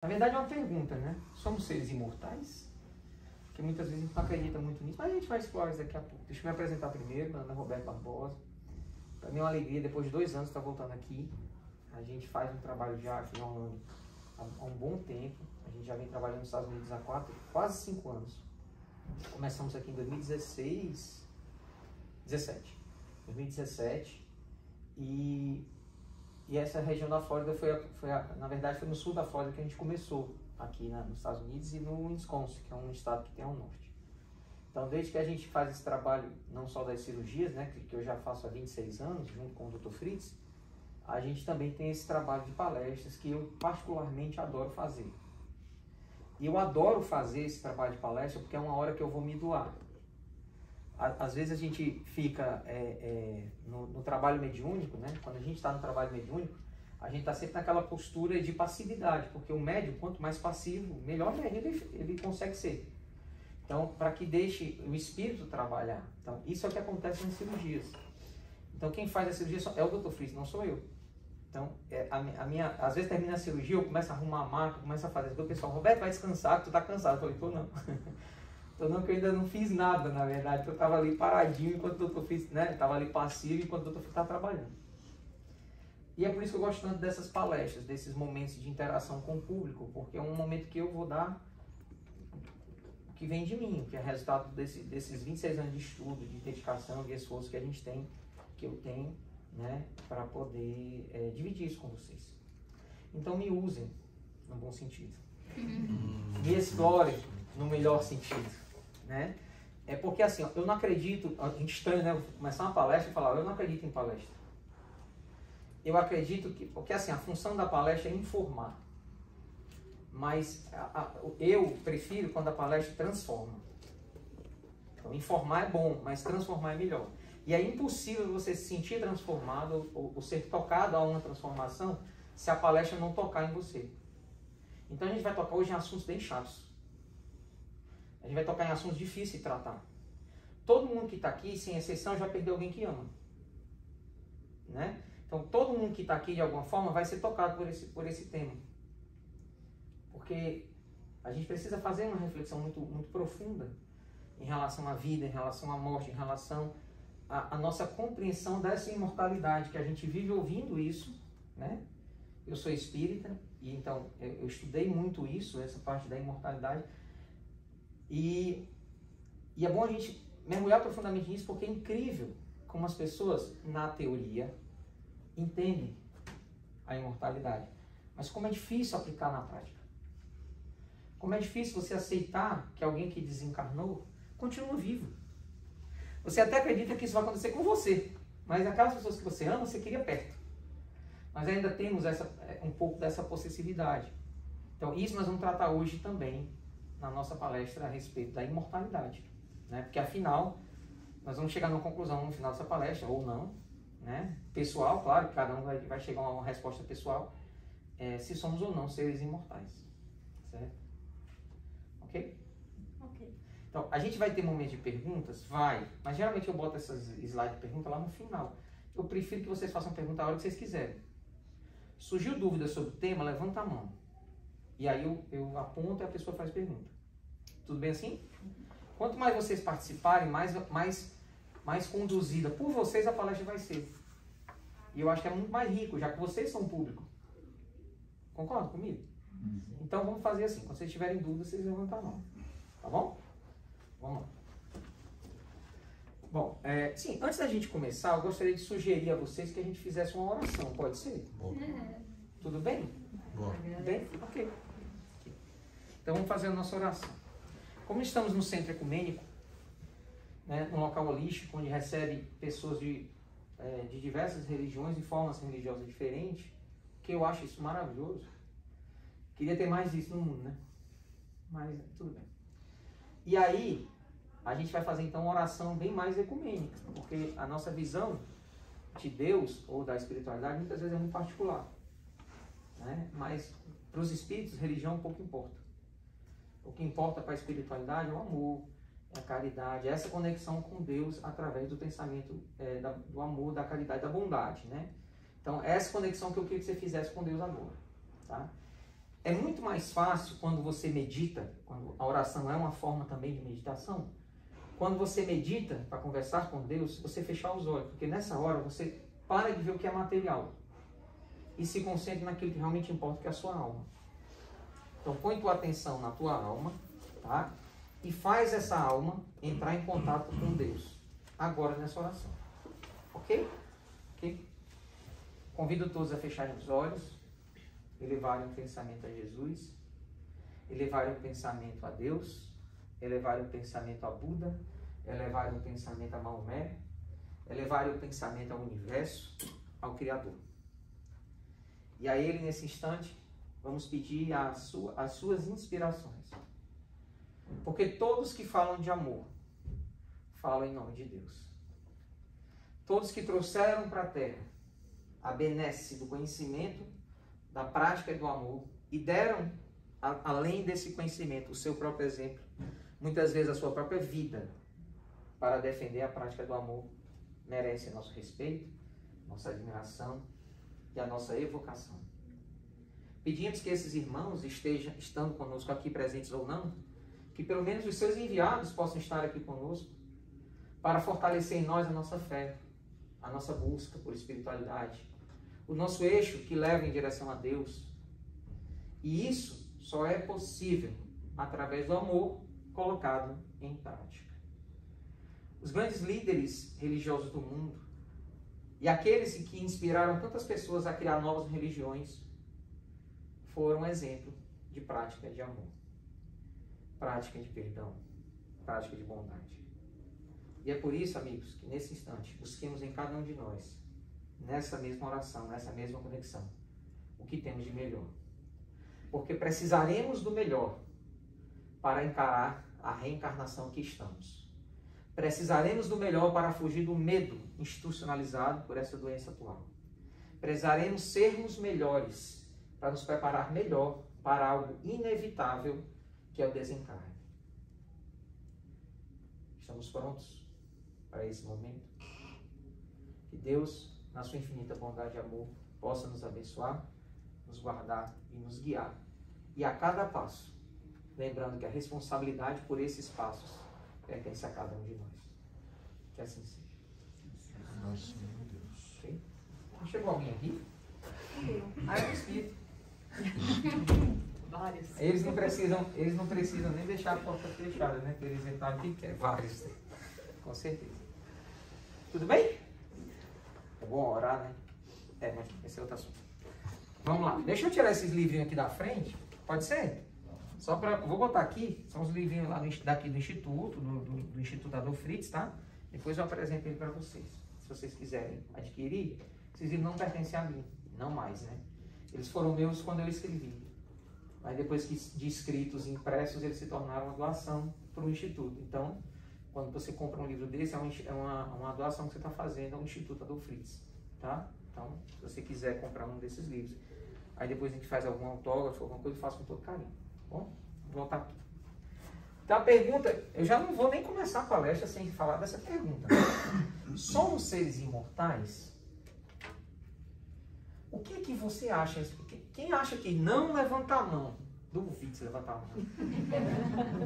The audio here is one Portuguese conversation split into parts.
Na verdade é uma pergunta, né? Somos seres imortais? Porque muitas vezes a gente não acredita muito nisso, mas a gente vai explorar isso daqui a pouco. Deixa eu me apresentar primeiro, meu nome é Roberto Barbosa. Para mim é uma alegria, depois de 2 anos, estar voltando aqui. A gente faz um trabalho já aqui há um bom tempo. A gente já vem trabalhando nos Estados Unidos há quase 5 anos. Começamos aqui em 2017. E essa região da Flórida na verdade foi no sul da Flórida que a gente começou, aqui nos Estados Unidos e no Wisconsin, que é um estado que tem ao norte. Então, desde que a gente faz esse trabalho, não só das cirurgias, né, que eu já faço há 26 anos, junto com o Dr. Fritz, a gente também tem esse trabalho de palestras que eu particularmente adoro fazer. E eu adoro fazer esse trabalho de palestra porque é uma hora que eu vou me doar. Às vezes a gente fica no trabalho mediúnico, né? Quando a gente está no trabalho mediúnico, a gente está sempre naquela postura de passividade, porque o médium, quanto mais passivo, melhor ele consegue ser. Então, para que deixe o espírito trabalhar. Então, isso é o que acontece nas cirurgias. Então, quem faz a cirurgia é o Dr. Fritz, não sou eu. Então, às vezes termina a cirurgia, eu começo a arrumar a maca, começo a fazer. O pessoal, Roberto, vai descansar, que tu tá cansado. Eu falei, tô não. Tô não, que eu ainda não fiz nada, na verdade. Eu tava ali paradinho enquanto o Dr. Fritz, né? Tava ali passivo enquanto o Dr. Fritz estava trabalhando. E é por isso que eu gosto tanto dessas palestras, desses momentos de interação com o público, porque é um momento que eu vou dar o que vem de mim, que é resultado desses 26 anos de estudo, de dedicação, de esforço que a gente tem, que eu tenho, né, para poder dividir isso com vocês. Então me usem no bom sentido. Me explorem no melhor sentido, né? É porque assim, eu não acredito, a gente estranho, né? Eu vou começar uma palestra e falar, eu não acredito em palestra. Eu acredito que, porque assim, a função da palestra é informar. Mas eu prefiro quando a palestra transforma. Então, informar é bom, mas transformar é melhor. E é impossível você se sentir transformado ou ser tocado a uma transformação se a palestra não tocar em você. Então a gente vai tocar hoje em assuntos bem chatos. A gente vai tocar em assuntos difíceis de tratar. Todo mundo que está aqui, sem exceção, já perdeu alguém que ama. Né? Então todo mundo que está aqui de alguma forma vai ser tocado por esse tema. Porque a gente precisa fazer uma reflexão muito, muito profunda em relação à vida, em relação à morte, em relação à nossa compreensão dessa imortalidade, que a gente vive ouvindo isso, né? Eu sou espírita, e então eu estudei muito isso, essa parte da imortalidade, e é bom a gente mergulhar profundamente nisso, porque é incrível como as pessoas, na teoria, entendem a imortalidade, mas como é difícil aplicar na prática. Como é difícil você aceitar que alguém que desencarnou continua vivo. Você até acredita que isso vai acontecer com você, mas aquelas pessoas que você ama, você queria perto. Mas ainda temos um pouco dessa possessividade. Então, isso nós vamos tratar hoje também na nossa palestra a respeito da imortalidade. Né? Porque, afinal, nós vamos chegar numa conclusão no final dessa palestra, ou não. Né? Pessoal, claro, cada um vai chegar a uma resposta pessoal, se somos ou não seres imortais. Certo? Ok? Ok. Então, a gente vai ter momentos de perguntas? Vai. Mas geralmente eu boto essas slides de pergunta lá no final. Eu prefiro que vocês façam pergunta a hora que vocês quiserem. Surgiu dúvida sobre o tema, levanta a mão. E aí eu aponto e a pessoa faz pergunta. Tudo bem assim? Quanto mais vocês participarem, mais conduzida por vocês a palestra vai ser. E eu acho que é muito mais rico, já que vocês são público. Concorda comigo? Então vamos fazer assim. Quando vocês tiverem dúvida, vocês levantam a mão. Tá bom? Vamos lá. Bom, sim, antes da gente começar, eu gostaria de sugerir a vocês que a gente fizesse uma oração. Pode ser? Bom. Tudo bem? Bom. Bem? Ok. Então vamos fazer a nossa oração. Como estamos no centro ecumênico, né, num local holístico, onde recebe pessoas de diversas religiões e formas religiosas diferentes, que eu acho isso maravilhoso. Queria ter mais disso no mundo, né? Mas tudo bem. E aí, a gente vai fazer então uma oração bem mais ecumênica, porque a nossa visão de Deus ou da espiritualidade muitas vezes é muito particular. Né? Mas para os espíritos, religião pouco importa. O que importa para a espiritualidade é o amor, é a caridade, é essa conexão com Deus através do pensamento do amor, da caridade, da bondade. Né? Então, é essa conexão que eu queria que você fizesse com Deus agora. Tá? é muito mais fácil quando você medita, quando a oração é uma forma também de meditação, quando você medita para conversar com Deus, você fechar os olhos, porque nessa hora você para de ver o que é material e se concentra naquilo que realmente importa, que é a sua alma. Então põe tua atenção na tua alma, tá? E faz essa alma entrar em contato com Deus, agora nessa oração. Ok? Ok? Convido todos a fecharem os olhos, elevarem o pensamento a Jesus, elevarem o pensamento a Deus, elevarem o pensamento a Buda, elevarem o pensamento a Maomé, elevarem o pensamento ao universo, ao Criador. E a Ele, nesse instante, vamos pedir as suas inspirações. Porque todos que falam de amor, falam em nome de Deus. Todos que trouxeram para a Terra a benesse do conhecimento, da prática e do amor, e deram, além desse conhecimento, o seu próprio exemplo, muitas vezes a sua própria vida, para defender a prática do amor, merecem nosso respeito, nossa admiração e a nossa evocação. Pedimos que esses irmãos estejam, estando conosco aqui presentes ou não, que pelo menos os seus enviados possam estar aqui conosco, para fortalecer em nós a nossa fé, a nossa busca por espiritualidade, o nosso eixo que leva em direção a Deus. E isso só é possível através do amor colocado em prática. Os grandes líderes religiosos do mundo e aqueles que inspiraram tantas pessoas a criar novas religiões foram exemplo de prática de amor, prática de perdão, prática de bondade. E é por isso, amigos, que nesse instante busquemos em cada um de nós, nessa mesma oração, nessa mesma conexão, o que temos de melhor. Porque precisaremos do melhor para encarar a reencarnação que estamos. Precisaremos do melhor para fugir do medo institucionalizado por essa doença atual. Precisaremos sermos melhores para nos preparar melhor para algo inevitável, que é o desencarne. Estamos prontos para esse momento? Que Deus, na sua infinita bondade e amor, possa nos abençoar, nos guardar e nos guiar. E a cada passo, lembrando que a responsabilidade por esses passos pertence a cada um de nós. Que assim seja. Nossa, meu Deus. Okay? Chegou alguém aqui? Eu. Ah, é o Espírito. Vários. Eles não precisam nem deixar a porta fechada, né? Porque eles entraram quem quer. Vários. Com certeza. Tudo bem? É bom orar, né? Mas esse é outro assunto. Vamos lá. Deixa eu tirar esses livrinhos aqui da frente. Pode ser? Só para... Vou botar aqui. São os livrinhos lá daqui do Instituto, do Instituto Adolfo Fritz, tá? Depois eu apresento ele para vocês. Se vocês quiserem adquirir, esses livros não pertencem a mim. Não mais, né? Eles foram meus quando eu escrevi. Aí depois que de escritos e impressos, eles se tornaram uma doação para o Instituto. Então, quando você compra um livro desse, é uma doação que você está fazendo ao Instituto Adolfo Fritz. Tá? Então, se você quiser comprar um desses livros, aí depois a gente faz algum autógrafo, alguma coisa, eu faço com todo carinho. Tá bom? Vou voltar aqui. Então a pergunta, eu já não vou nem começar a palestra sem falar dessa pergunta. Somos seres imortais? O que que você acha? Quem acha que não levanta a mão? Duvido se levantar a mão.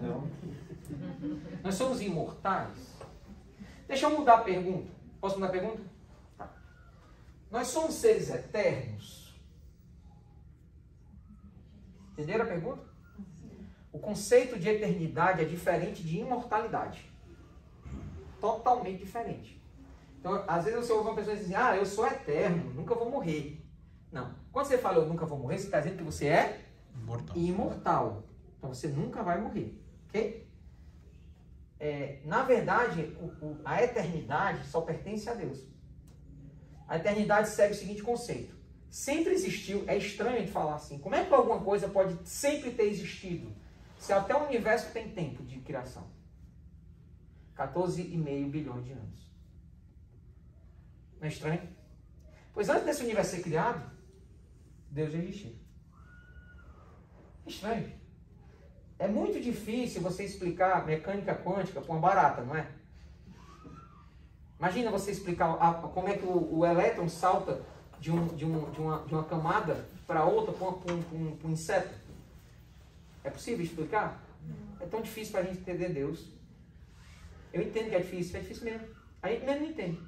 Não. Nós somos imortais? Deixa eu mudar a pergunta. Posso mudar a pergunta? Tá. Nós somos seres eternos? Entenderam a pergunta? O conceito de eternidade é diferente de imortalidade. Totalmente diferente. Então, às vezes você ouve uma pessoa dizer, eu sou eterno, nunca vou morrer. Não. Quando você fala eu nunca vou morrer, você está dizendo que você é imortal. Então você nunca vai morrer. Ok? Na verdade, a eternidade só pertence a Deus. A eternidade segue o seguinte conceito. Sempre existiu, é estranho a gente falar assim. Como é que alguma coisa pode sempre ter existido? Se até o universo tem tempo de criação. 14,5 bilhões de anos. Não é estranho? Pois antes desse universo ser criado, Deus já existia. É estranho. É muito difícil você explicar mecânica quântica para uma barata, não é? Imagina você explicar como é que o elétron salta de uma camada para outra, para um inseto. É possível explicar? É tão difícil para a gente entender Deus. Eu entendo que é difícil mesmo. A gente mesmo não entende.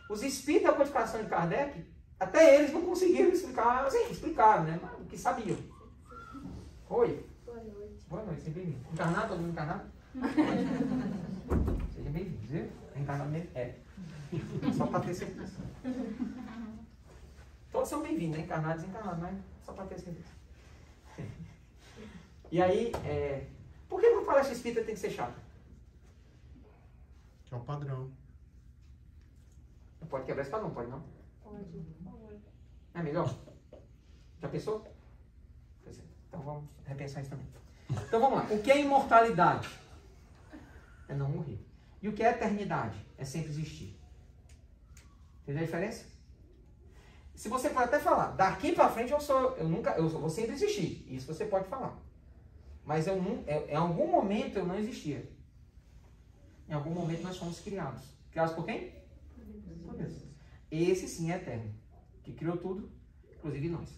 Os espíritos da codificação de Kardec, até eles não conseguiram explicar, assim, explicaram, né? Mas o que sabiam. Oi. Boa noite. Boa noite, seja bem-vindo. Encarnado, todo mundo encarnado? Seja bem-vindo, viu? Encarnado mesmo? É. Só para ter certeza. Todos são bem-vindos, né? Encarnados e desencarnados, mas só para ter certeza. E aí, por que uma palestra espírita tem que ser chata? É o padrão. Não pode quebrar esse padrão, pode não? Pode. É melhor? Já pensou? Pois é. Então vamos repensar isso também. Então vamos lá. O que é imortalidade? É não morrer. E o que é eternidade? É sempre existir. Entendeu a diferença? Se você pode até falar, daqui para frente eu vou sempre existir. Isso você pode falar. Mas em algum momento eu não existia. Em algum momento nós fomos criados. Criados por quem? Por Deus. Esse sim é eterno. Que criou tudo, inclusive nós.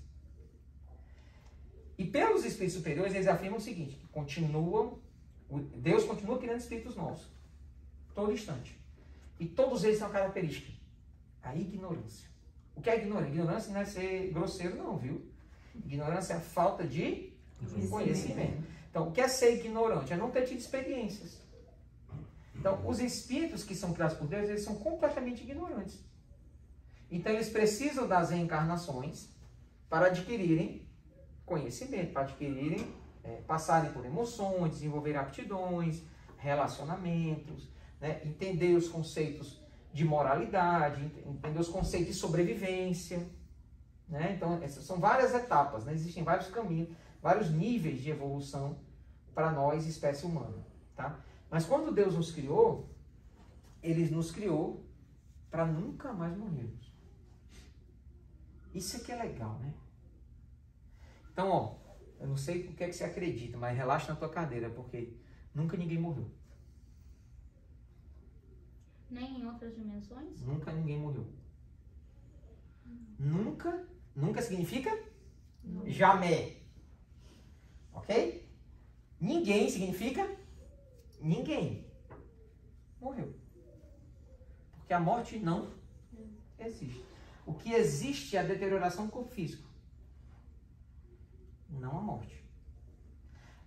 E pelos espíritos superiores, eles afirmam o seguinte, que Deus continua criando espíritos novos. Todo instante. E todos eles têm uma característica. A ignorância. O que é ignorância? Ignorância não é ser grosseiro não, viu? Ignorância é a falta de conhecimento. Então, o que é ser ignorante? É não ter tido experiências. Então, os espíritos que são criados por Deus, eles são completamente ignorantes. Então, eles precisam das reencarnações para adquirirem conhecimento, para adquirirem, passarem por emoções, desenvolver aptidões, relacionamentos, né? Entender os conceitos de moralidade, entender os conceitos de sobrevivência. Né? Então, essas são várias etapas, né? Existem vários caminhos, vários níveis de evolução para nós, espécie humana. Tá? Mas quando Deus nos criou, Ele nos criou para nunca mais morrermos. Isso aqui é legal, né? Então, ó, eu não sei o que é que você acredita, mas relaxa na tua cadeira, porque nunca ninguém morreu. Nem em outras dimensões? Nunca ninguém morreu. Nunca, nunca significa Não. jamais. Ok? Ninguém significa ninguém morreu. Porque a morte não existe. O que existe é a deterioração do corpo físico. Não a morte.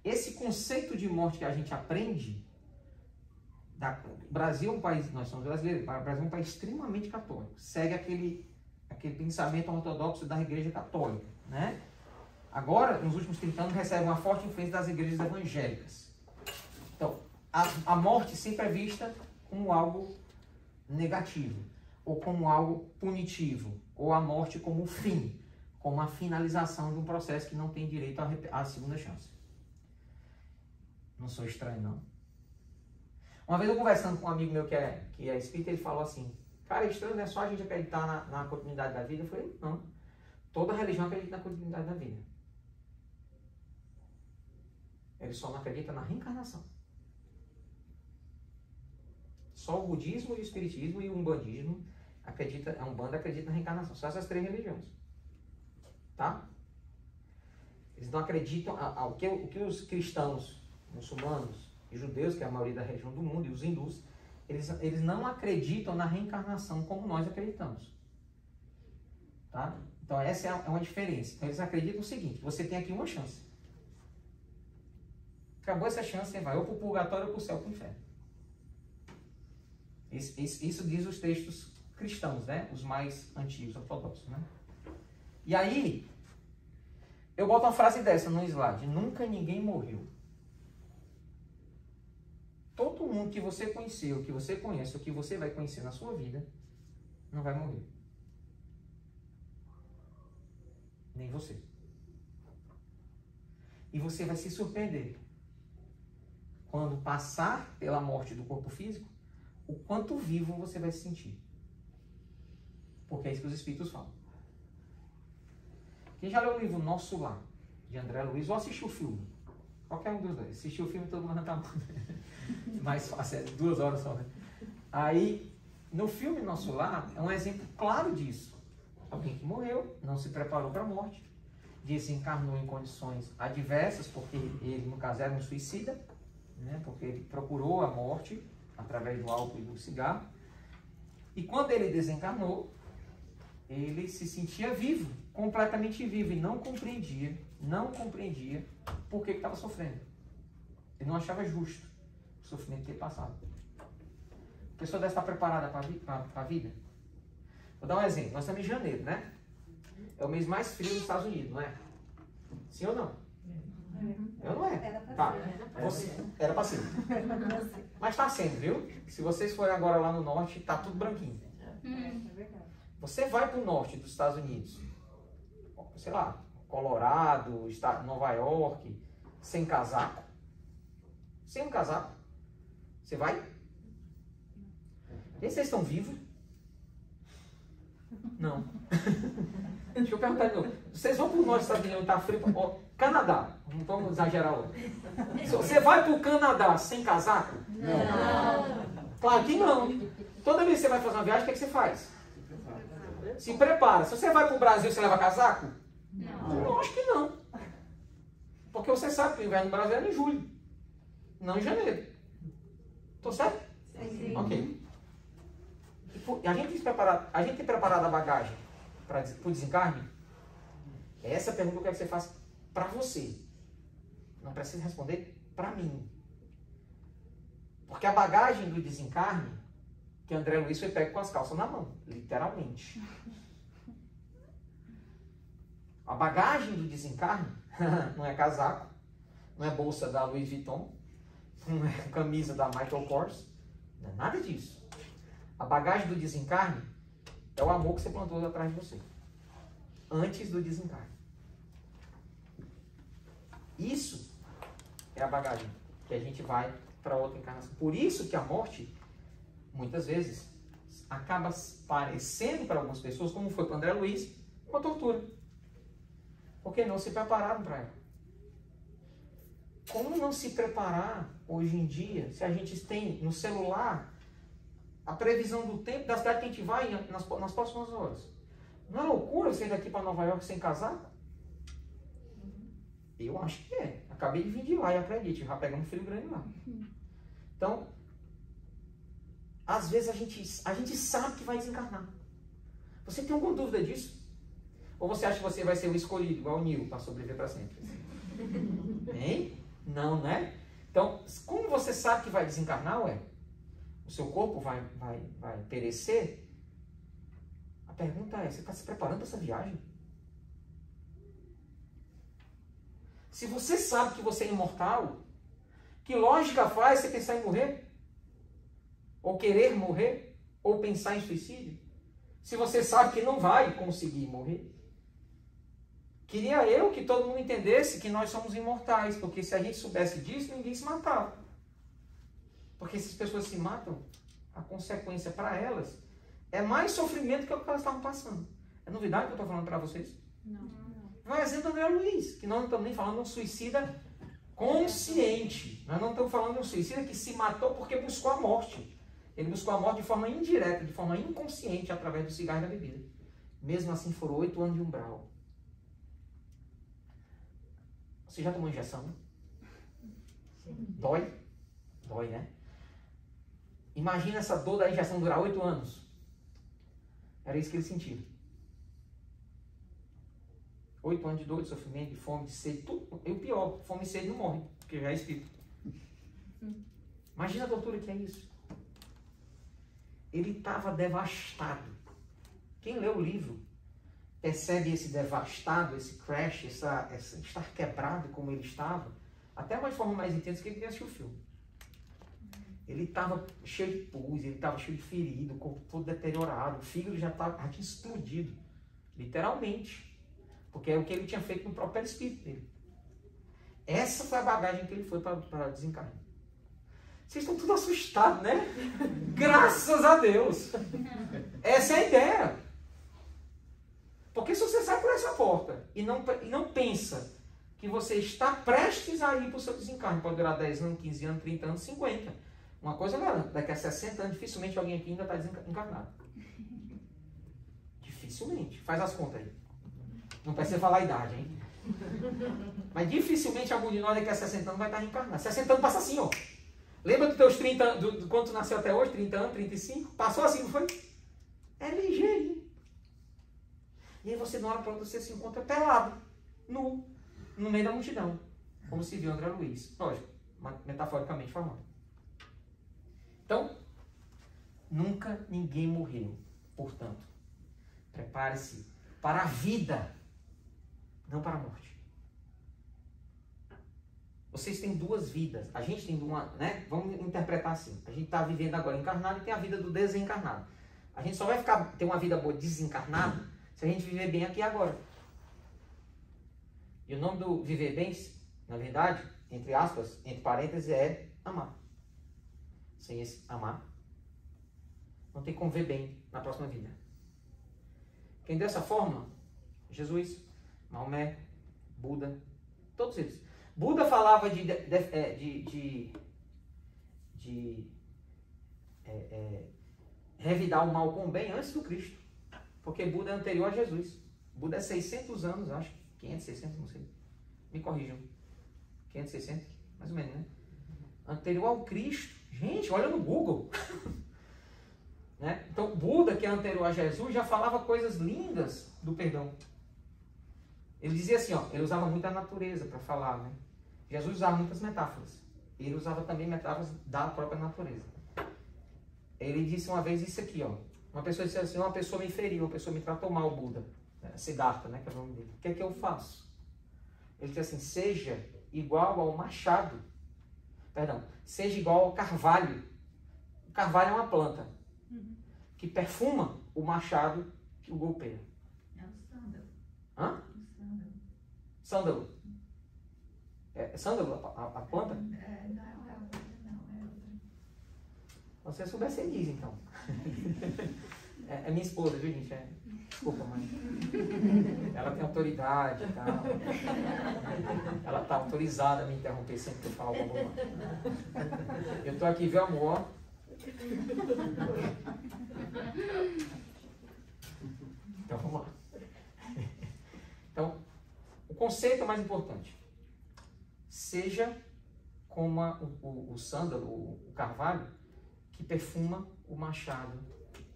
Esse conceito de morte que a gente aprende, o Brasil é um país, nós somos brasileiros, o Brasil é um país extremamente católico. Segue aquele pensamento ortodoxo da igreja católica, né? Agora, nos últimos 30 anos, recebe uma forte influência das igrejas evangélicas. Então, a morte sempre é vista como algo negativo, ou como algo punitivo, ou a morte como um fim, como a finalização de um processo que não tem direito à segunda chance. Não sou estranho, não. Uma vez eu conversando com um amigo meu que é espírita, ele falou assim, cara, é estranho, não é só a gente acreditar na continuidade da vida? Eu falei, não. Toda religião acredita na continuidade da vida. Ele só não acredita na reencarnação. Só o budismo e o espiritismo e o umbandismo a Umbanda acredita na reencarnação. Só essas três religiões. Tá? Eles não acreditam, o que os cristãos, muçulmanos e judeus, que é a maioria da região do mundo, e os hindus, eles não acreditam na reencarnação como nós acreditamos. Tá? Então essa é uma diferença. Então eles acreditam o seguinte, você tem aqui uma chance. Acabou essa chance, você vai ou para o purgatório ou para o céu, para o inferno. Isso diz os textos cristãos, né? Os mais antigos, ortodoxos, né? E aí, eu boto uma frase dessa no slide. Nunca ninguém morreu. Todo mundo que você conheceu, que você conhece, ou que você vai conhecer na sua vida, não vai morrer. Nem você. E você vai se surpreender quando passar pela morte do corpo físico, o quanto vivo você vai se sentir. Porque é isso que os espíritos falam. Quem já leu o livro Nosso Lar, de André Luiz, ou assistiu o filme? Qualquer um dos dois. Assistiu o filme, todo mundo levanta a mão. Mais fácil, 2 horas só, né? Aí, no filme Nosso Lar, é um exemplo claro disso. Alguém que morreu, não se preparou para a morte, desencarnou em condições adversas, porque ele, no caso, era um suicida, né? Porque ele procurou a morte através do álcool e do cigarro. E quando ele desencarnou, ele se sentia vivo, completamente vivo, e não compreendia por que estava sofrendo. Ele não achava justo o sofrimento que ele passava. A pessoa deve estar preparada para a vida. Vou dar um exemplo. Nós estamos em janeiro, né? É o mês mais frio dos Estados Unidos, não é? Sim ou não? Eu não é. Era para ser. Mas está sendo, viu? Se vocês forem agora lá no norte, está tudo branquinho. Você vai para o norte dos Estados Unidos, sei lá, Colorado, Nova York, sem casaco. Sem um casaco. Você vai? E vocês estão vivos? Não. Deixa eu perguntar de novo. Vocês vão para o norte dos Estados Unidos, está frio? Canadá. Não vamos exagerar hoje. Você vai para o Canadá sem casaco? Não. Claro que não. Toda vez que você vai fazer uma viagem, o que você faz? Se prepara. Se você vai para o Brasil, você leva casaco? Não. Eu acho que não. Porque você sabe que o inverno no Brasil é em julho. Não em janeiro. Estou certo? Sim. Ok. A gente tem preparado a bagagem para o desencarne? É essa a pergunta que eu quero que você faça para você. Não precisa responder para mim. Porque a bagagem do desencarne, que André Luiz foi pego com as calças na mão, literalmente. A bagagem do desencarne não é casaco, não é bolsa da Louis Vuitton, não é camisa da Michael Kors, não é nada disso. A bagagem do desencarne é o amor que você plantou atrás de você, antes do desencarne. Isso é a bagagem que a gente vai para outra encarnação. Por isso que a morte, muitas vezes, acaba parecendo para algumas pessoas, como foi para André Luiz, uma tortura. Porque não se prepararam para ela. Como não se preparar hoje em dia, se a gente tem no celular a previsão do tempo da cidade que a gente vai nas próximas horas? Não é loucura você ir daqui para Nova York sem casaco? Eu acho que é. Acabei de vir de lá e acredite, já pegamos um filho grande lá. Então, às vezes a gente sabe que vai desencarnar. Você tem alguma dúvida disso? Ou você acha que você vai ser o escolhido, igual o Nil, para sobreviver para sempre? Hein? Não, né? Então, como você sabe que vai desencarnar, o seu corpo vai perecer? A pergunta é, você está se preparando para essa viagem? Se você sabe que você é imortal, que lógica faz você pensar em morrer? Ou querer morrer? Ou pensar em suicídio? Se você sabe que não vai conseguir morrer? Queria eu que todo mundo entendesse que nós somos imortais, porque se a gente soubesse disso, ninguém se matava. Porque se as pessoas se matam, a consequência para elas é mais sofrimento que o que elas estavam passando. É novidade que eu estou falando para vocês? Não. Vai exemplo do André Luiz, que nós não estamos nem falando de um suicida consciente. Nós não estamos falando de um suicida que se matou porque buscou a morte. Ele buscou a morte de forma indireta, de forma inconsciente, através do cigarro e da bebida. Mesmo assim, foram 8 anos de umbral. Você já tomou injeção? Sim. Dói? Dói, né? Imagina essa dor da injeção durar 8 anos. Era isso que ele sentia. 8 anos de dor, de sofrimento, de fome, de sede, tudo. E o pior, fome e sede não morre, porque já é espírito. Imagina a tortura que é isso. Ele estava devastado. Quem lê o livro percebe esse devastado, esse crash, estar quebrado como ele estava, até uma forma mais intensa que ele assistiu o filme. Ele estava cheio de pus, ele estava cheio de ferido, o corpo todo deteriorado, o fígado já tinha explodido, literalmente. Porque é o que ele tinha feito no próprio espírito dele. Essa foi a bagagem que ele foi para desencarnar. Vocês estão tudo assustados, né? Graças a Deus. Essa é a ideia. Porque se você sai por essa porta e não pensa que você está prestes a ir para o seu desencarne, pode durar 10 anos, 15 anos, 30 anos, 50. Uma coisa eu garanto, daqui a 60 anos, dificilmente alguém aqui ainda está desencarnado. Dificilmente. Faz as contas aí. Não precisa falar a idade, hein? Mas dificilmente algum de nós daqui a 60 anos vai estar reencarnado. 60 anos passa assim, ó. Lembra dos teus 30 anos, do quanto tu nasceu até hoje? 30 anos, 35? Passou assim, não foi? É ligeirinho. E aí você, de uma hora para outra, você se encontra pelado, nu, no meio da multidão. Como se viu André Luiz. Lógico, metaforicamente falando. Então, nunca ninguém morreu. Portanto, prepare-se para a vida, não para a morte. Vocês têm duas vidas. A gente tem uma, né? Vamos interpretar assim. A gente está vivendo agora encarnado e tem a vida do desencarnado. A gente só vai ter uma vida boa desencarnado se a gente viver bem aqui e agora. E o nome do viver bem, na verdade, entre aspas, entre parênteses, é amar. Sem esse amar, não tem como ver bem na próxima vida. Quem dessa forma? Jesus, Maomé, Buda, todos eles. Buda falava de revidar o mal com o bem antes do Cristo. Porque Buda é anterior a Jesus. Buda é 600 anos, acho. 500, 600, não sei. Me corrijam. 500, 600? Mais ou menos, né? Anterior ao Cristo. Gente, olha no Google. Né? Então, Buda, que é anterior a Jesus, já falava coisas lindas do perdão. Ele dizia assim, ó, ele usava muito a natureza para falar, né? Jesus usava muitas metáforas. Ele usava também metáforas da própria natureza. Ele disse uma vez isso aqui, ó. Uma pessoa disse assim, uma pessoa me feriu, uma pessoa me tratou mal, Buda. Siddhartha, né, que é o nome dele. O que é que eu faço? Ele disse assim, seja igual ao machado. Perdão, seja igual ao carvalho. O carvalho é uma planta que perfuma o machado que o golpeia. É o sândalo. Hã? O sândalo. Sândalo. É sândalo a planta? Não é outra. Se você souber, você diz, então. É minha esposa, viu, gente? Desculpa, mãe. Ela tem autoridade e tal. Ela está autorizada a me interromper sempre que eu falar alguma coisa. Eu estou aqui, viu, amor? Então, vamos lá. Então, o conceito é mais importante. Seja como o sândalo, o carvalho, que perfuma o machado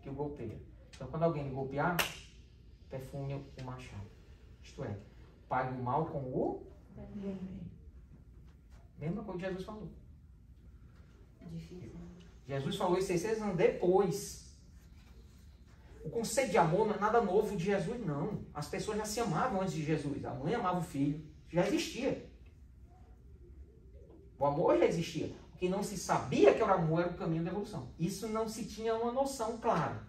que o golpeia. Então, quando alguém lhe golpear, perfume o machado. Isto é, pague o mal com o bem. Mesma coisa que Jesus falou. Difícil. Jesus falou isso 600 anos depois. O conceito de amor não é nada novo de Jesus, não. As pessoas já se amavam antes de Jesus. A mãe amava o filho. Já existia. O amor já existia. O que não se sabia que o amor era o caminho da evolução. Isso não se tinha uma noção clara.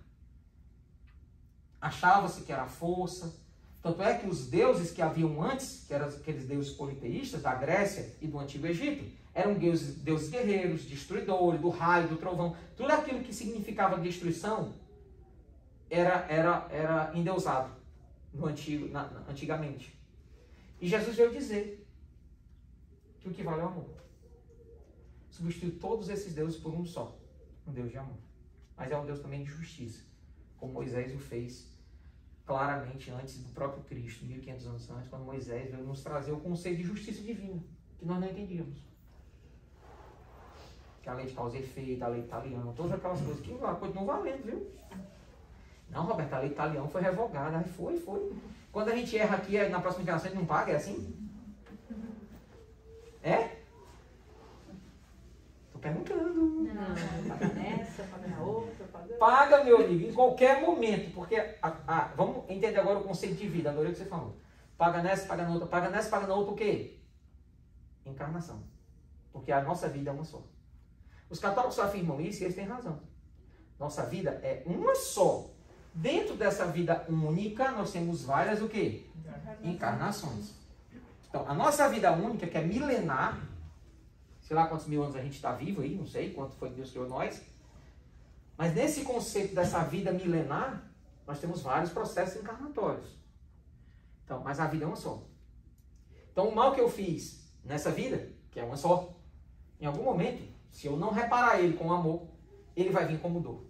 Achava-se que era força. Tanto é que os deuses que haviam antes, que eram aqueles deuses politeístas da Grécia e do Antigo Egito, eram deuses guerreiros, destruidores, do raio, do trovão. Tudo aquilo que significava destruição era endeusado antigamente. E Jesus veio dizer que o que vale é o amor. Substituiu todos esses deuses por um só, um Deus de amor. Mas é um Deus também de justiça, como Moisés o fez claramente antes do próprio Cristo, 1500 anos antes, quando Moisés veio nos trazer o conceito de justiça divina, que nós não entendíamos. Que a lei de causa e efeito, a lei italiana, todas aquelas coisas que continuam valendo, viu? Não, Roberto, a lei italiana foi revogada. Aí foi. Quando a gente erra aqui, na próxima encarnação a gente não paga, é assim? É? Tô perguntando. Não, paga nessa, paga na outra, paga... Paga, meu amigo, em qualquer momento, porque vamos entender agora o conceito de vida, adorei o que você falou. Paga nessa, paga na outra, paga nessa, paga na outra, o quê? Encarnação. Porque a nossa vida é uma só. Os católicos afirmam isso e eles têm razão. Nossa vida é uma só. Dentro dessa vida única, nós temos várias o quê? Encarnações. Então, a nossa vida única, que é milenar, sei lá quantos mil anos a gente está vivo aí, não sei quanto foi que Deus criou nós, mas nesse conceito dessa vida milenar, nós temos vários processos encarnatórios. Então, mas a vida é uma só. Então, o mal que eu fiz nessa vida, que é uma só, em algum momento, se eu não reparar ele com amor, ele vai vir como dor.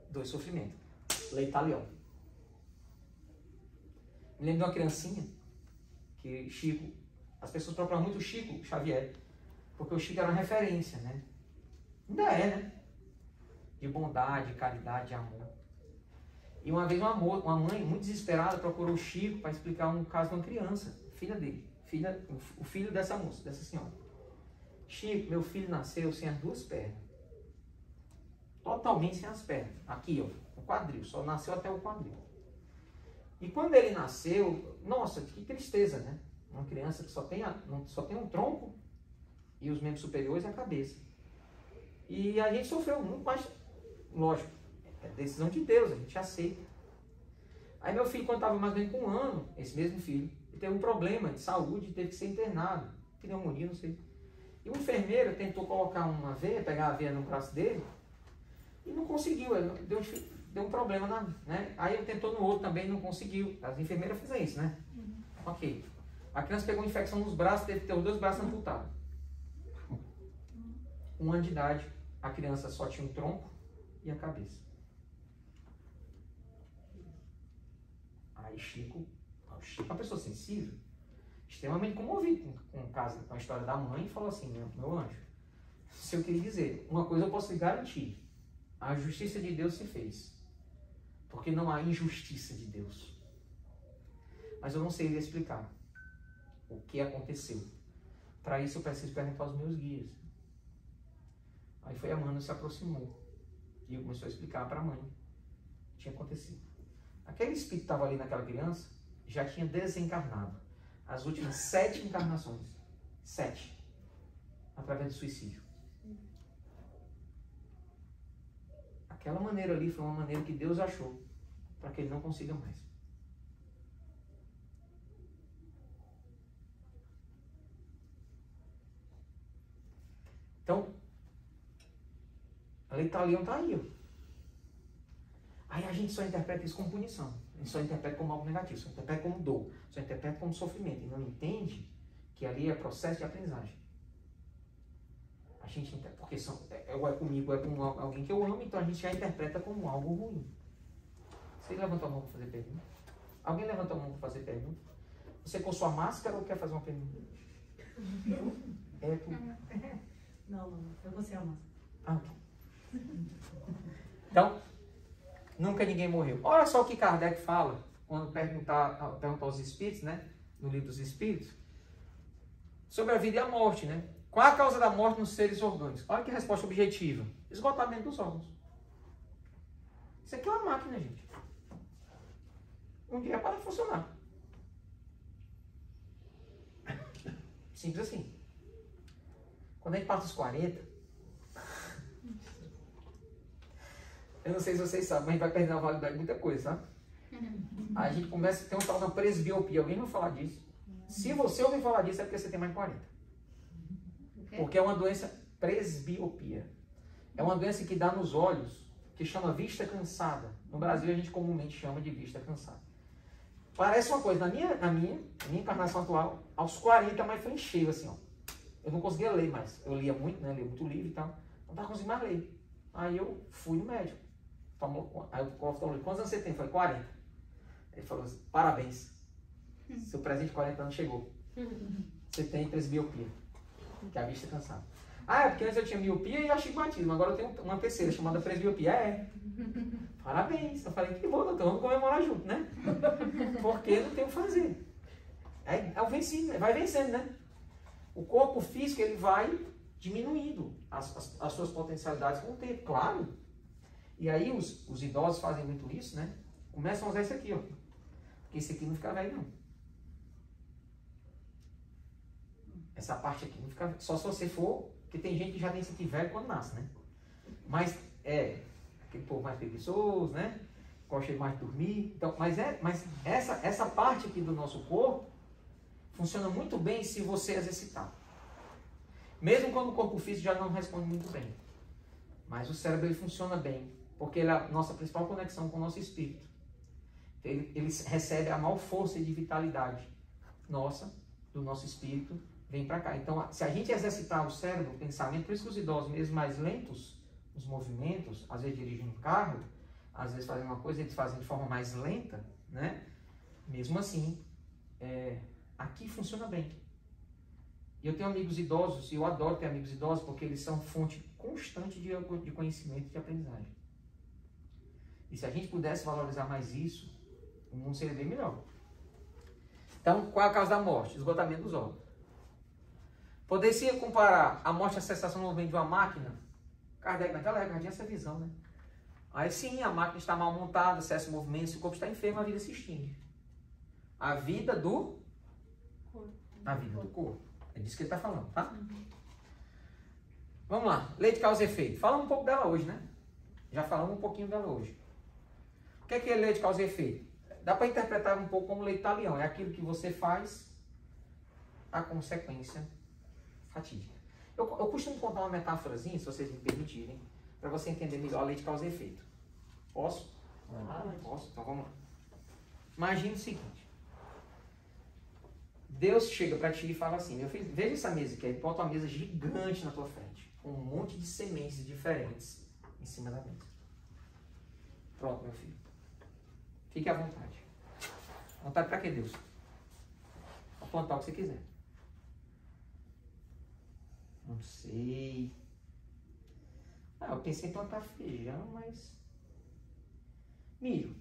Dor e sofrimento. Lei Talião. Me lembro de uma criancinha que Chico, as pessoas procuram muito o Chico Xavier, porque o Chico era uma referência, né? Ainda é, né? De bondade, caridade, amor. E uma vez uma mãe muito desesperada procurou o Chico para explicar um caso de uma criança, filha dele, o filho dessa moça, dessa senhora. Chico, meu filho nasceu sem as duas pernas. Totalmente sem as pernas. Aqui, ó, o quadril, só nasceu até o quadril. E quando ele nasceu, nossa, que tristeza, né? Uma criança que só tem um tronco e os membros superiores e a cabeça. E a gente sofreu muito, mas, lógico, é decisão de Deus, a gente aceita. Aí meu filho, quando estava mais ou menos com 1 ano, esse mesmo filho, ele teve um problema de saúde, teve que ser internado, pneumonia, não sei. E o enfermeiro tentou colocar uma veia, pegar a veia no braço dele, e não conseguiu, deu um problema, né? Aí ele tentou no outro também, não conseguiu. As enfermeiras fazem isso, né? Ok. A criança pegou infecção nos braços, teve que ter os 2 braços amputados. 1 ano de idade, a criança só tinha um tronco e a cabeça. Aí Chico é uma pessoa sensível, extremamente comovido com a história da mãe, e falou assim, meu anjo, se eu queria dizer, uma coisa eu posso lhe garantir, a justiça de Deus se fez, porque não há injustiça de Deus. Mas eu não sei lhe explicar o que aconteceu. Para isso eu preciso perguntar aos meus guias. Aí foi a Amanda se aproximou e começou a explicar para a mãe o que tinha acontecido. Aquele espírito que estava ali naquela criança já tinha desencarnado as últimas 7 encarnações. 7. Através do suicídio. Aquela maneira ali foi uma maneira que Deus achou para que ele não consiga mais. Então, a lei talião está aí. Ó. Aí a gente só interpreta isso como punição. A gente só interpreta como algo negativo, só interpreta como dor, só interpreta como sofrimento. E não entende que ali é processo de aprendizagem. A gente interpreta, porque é comigo, é com alguém que eu amo, então a gente já interpreta como algo ruim. Você levantou a mão para fazer pergunta? Alguém levantou a mão para fazer pergunta? Você com sua máscara ou quer fazer uma pergunta? Eu? É tu. Não, eu vou ser a máscara. Ah, ok. Então, nunca ninguém morreu. Olha só o que Kardec fala quando perguntar aos espíritos, né? No livro dos espíritos, sobre a vida e a morte, né? Qual a causa da morte nos seres orgânicos? Olha que resposta objetiva. Esgotamento dos órgãos. Isso aqui é uma máquina, gente. Um dia para de funcionar. Simples assim. Quando a gente passa dos 40, eu não sei se vocês sabem, mas a gente vai perdendo a validade de muita coisa, sabe? Aí a gente começa a ter um tal de presbiopia. Alguém vai falar disso? Se você ouvir falar disso, é porque você tem mais de 40. Porque é uma doença presbiopia. É uma doença que dá nos olhos, que chama vista cansada. No Brasil a gente comumente chama de vista cansada. Parece uma coisa, na minha encarnação atual, aos 40, mas foi em cheio assim, ó. Eu não conseguia ler mais. Eu lia muito, né? Lia muito livro e tal. Não estava conseguindo mais ler. Aí eu fui no médico. Aí o falou, quantos anos você tem? Eu falei, 40. Ele falou assim, parabéns. Seu presente de 40 anos chegou. Você tem presbiopia, que é a vista cansada. Ah, é porque antes eu tinha miopia e astigmatismo. Agora eu tenho uma terceira chamada presbiopia. É. Parabéns. Eu falei, que bom, doutor, vamos comemorar junto, né? Porque não tem o que fazer. Aí eu venci, vai vencendo, né? O corpo físico, ele vai diminuindo as suas potencialidades com o tempo, claro. E aí os idosos fazem muito isso, né? Começam a usar isso aqui, ó. Porque esse aqui não fica velho, não. Essa parte aqui não fica... Só se você for... Porque tem gente que já tem esse aqui velho quando nasce, né? Mas aquele povo mais preguiçoso, né? Gosta mais de dormir. Então, mas essa parte aqui do nosso corpo funciona muito bem se você exercitar. Mesmo quando o corpo físico já não responde muito bem. Mas o cérebro ele funciona bem. Porque ele é a nossa principal conexão com o nosso espírito. Ele recebe a maior força de vitalidade nossa, do nosso espírito, vem para cá. Então, se a gente exercitar o cérebro, o pensamento, por isso que os idosos, mesmo mais lentos, os movimentos, às vezes dirigem um carro, às vezes fazem uma coisa, eles fazem de forma mais lenta, né? Mesmo assim, aqui funciona bem. E eu tenho amigos idosos, e eu adoro ter amigos idosos, porque eles são fonte constante de conhecimento e de aprendizagem. E se a gente pudesse valorizar mais isso, o mundo seria bem melhor. Então, qual é a causa da morte? Esgotamento dos órgãos. Poderia comparar a morte à cessação do movimento de uma máquina? Kardec naquela época tinha essa visão, né? Aí sim, a máquina está mal montada, cessa o movimento, se o corpo está enfermo, a vida se extingue. A vida do corpo. É disso que ele está falando, tá? Vamos lá. Lei de causa e efeito. Falamos um pouco dela hoje, né? Já falamos um pouquinho dela hoje. O que é lei de causa e efeito? Dá para interpretar um pouco como lei de talião. É aquilo que você faz, a consequência fatídica. Eu costumo contar uma metáforazinha, se vocês me permitirem, para você entender melhor a lei de causa e efeito. Posso? Posso? Então vamos lá. Imagine o seguinte. Deus chega para ti e fala assim, meu filho, veja essa mesa aqui, ele bota uma mesa gigante na tua frente, com um monte de sementes diferentes em cima da mesa. Pronto, meu filho. Fique à vontade. Vontade para quê, Deus? Para plantar o que você quiser. Não sei. Eu pensei em plantar feijão, mas... milho.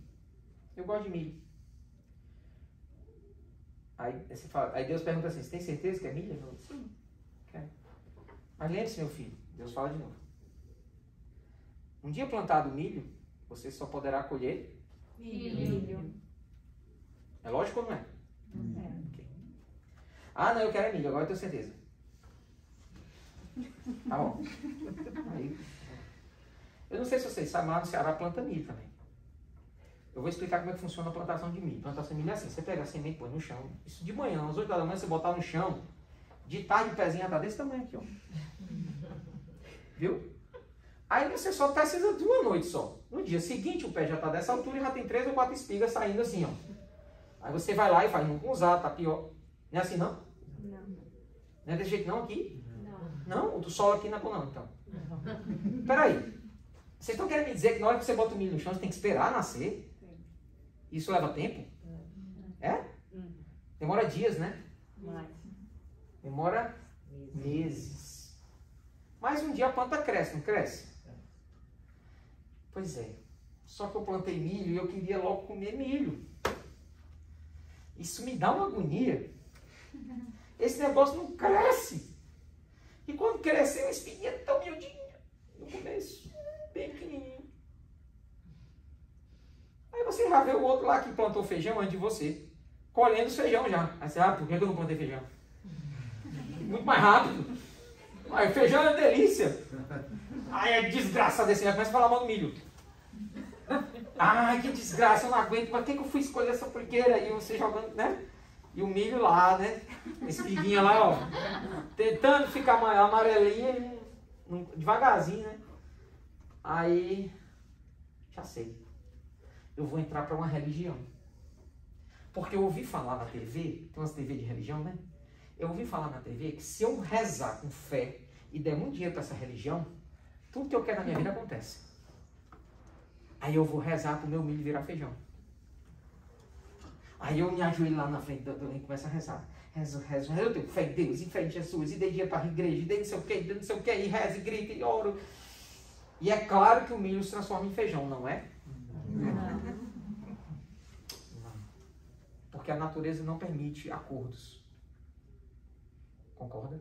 Eu gosto de milho. Aí Deus pergunta assim, você tem certeza que é milho? Eu falo, sim, quero. Mas lembre-se, meu filho, Deus fala de novo. Um dia plantado milho, você só poderá colher Milho. É lógico ou não é? É. Okay. Ah, não, eu quero milho, agora eu tenho certeza. Tá bom. Aí, eu não sei se vocês sabem, mas lá no Ceará planta milho também. Eu vou explicar como é que funciona a plantação de milho. Plantação de milho é assim, você pega a semente, põe no chão. Isso de manhã, às 8 da manhã, você botar no chão. De tarde o pezinho tá desse tamanho aqui, ó. Viu? Aí você só precisa de uma noite só. No dia seguinte o pé já tá dessa altura e já tem 3 ou 4 espigas saindo assim, ó. Aí você vai lá e faz um usar, tá pior. Não é assim não? Não. Não é desse jeito não aqui? Não. Não? O do solo aqui não é bom não, então. Peraí. Vocês estão querendo me dizer que na hora que você bota o milho no chão, você tem que esperar nascer? Isso leva tempo? É? Demora dias, né? Mais. Demora meses. Mas um dia a planta cresce, não cresce? Pois é. Só que eu plantei milho e eu queria logo comer milho. Isso me dá uma agonia. Esse negócio não cresce. E quando cresceu, a espinha é tão miudinha. No começo, bem pequenininho. Aí você já vê o outro lá que plantou feijão antes de você. Colhendo os feijão já. Aí você, por que eu não plantei feijão? Muito mais rápido. Aí feijão é uma delícia. Aí é desgraçado desse, já começa a falar mal do milho. Ai, que desgraça, eu não aguento. Mas que eu fui escolher essa porqueira? E você jogando, né? E o milho lá, né? Espiguinha lá, ó. Tentando ficar amarelinha, devagarzinho, né? Aí, já sei. Eu vou entrar para uma religião. Porque eu ouvi falar na TV, tem umas TV de religião, né? Eu ouvi falar na TV que se eu rezar com fé e der muito dinheiro para essa religião, tudo que eu quero na minha vida acontece. Aí eu vou rezar para o meu milho virar feijão. Aí eu me ajoelho lá na frente e começo a rezar. Rezo. Eu tenho fé em Deus, em fé em Jesus, e dei dinheiro para a igreja, e dei não sei o que, e rezo, e grito, e oro. E é claro que o milho se transforma em feijão, não é? Não. Porque a natureza não permite acordos. Concorda?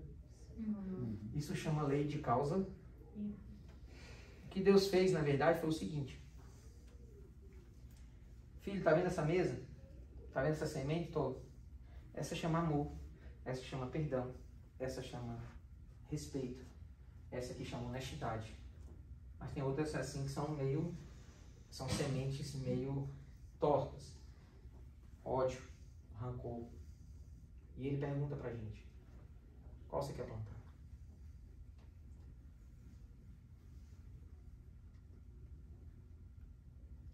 Isso chama lei de causa. O que Deus fez, na verdade, foi o seguinte. Filho, tá vendo essa mesa? Tá vendo essa semente toda? Essa chama amor. Essa chama perdão. Essa chama respeito. Essa aqui chama honestidade. Mas tem outras assim que são são sementes meio tortas. Ódio, rancor. E ele pergunta pra gente, qual você quer plantar?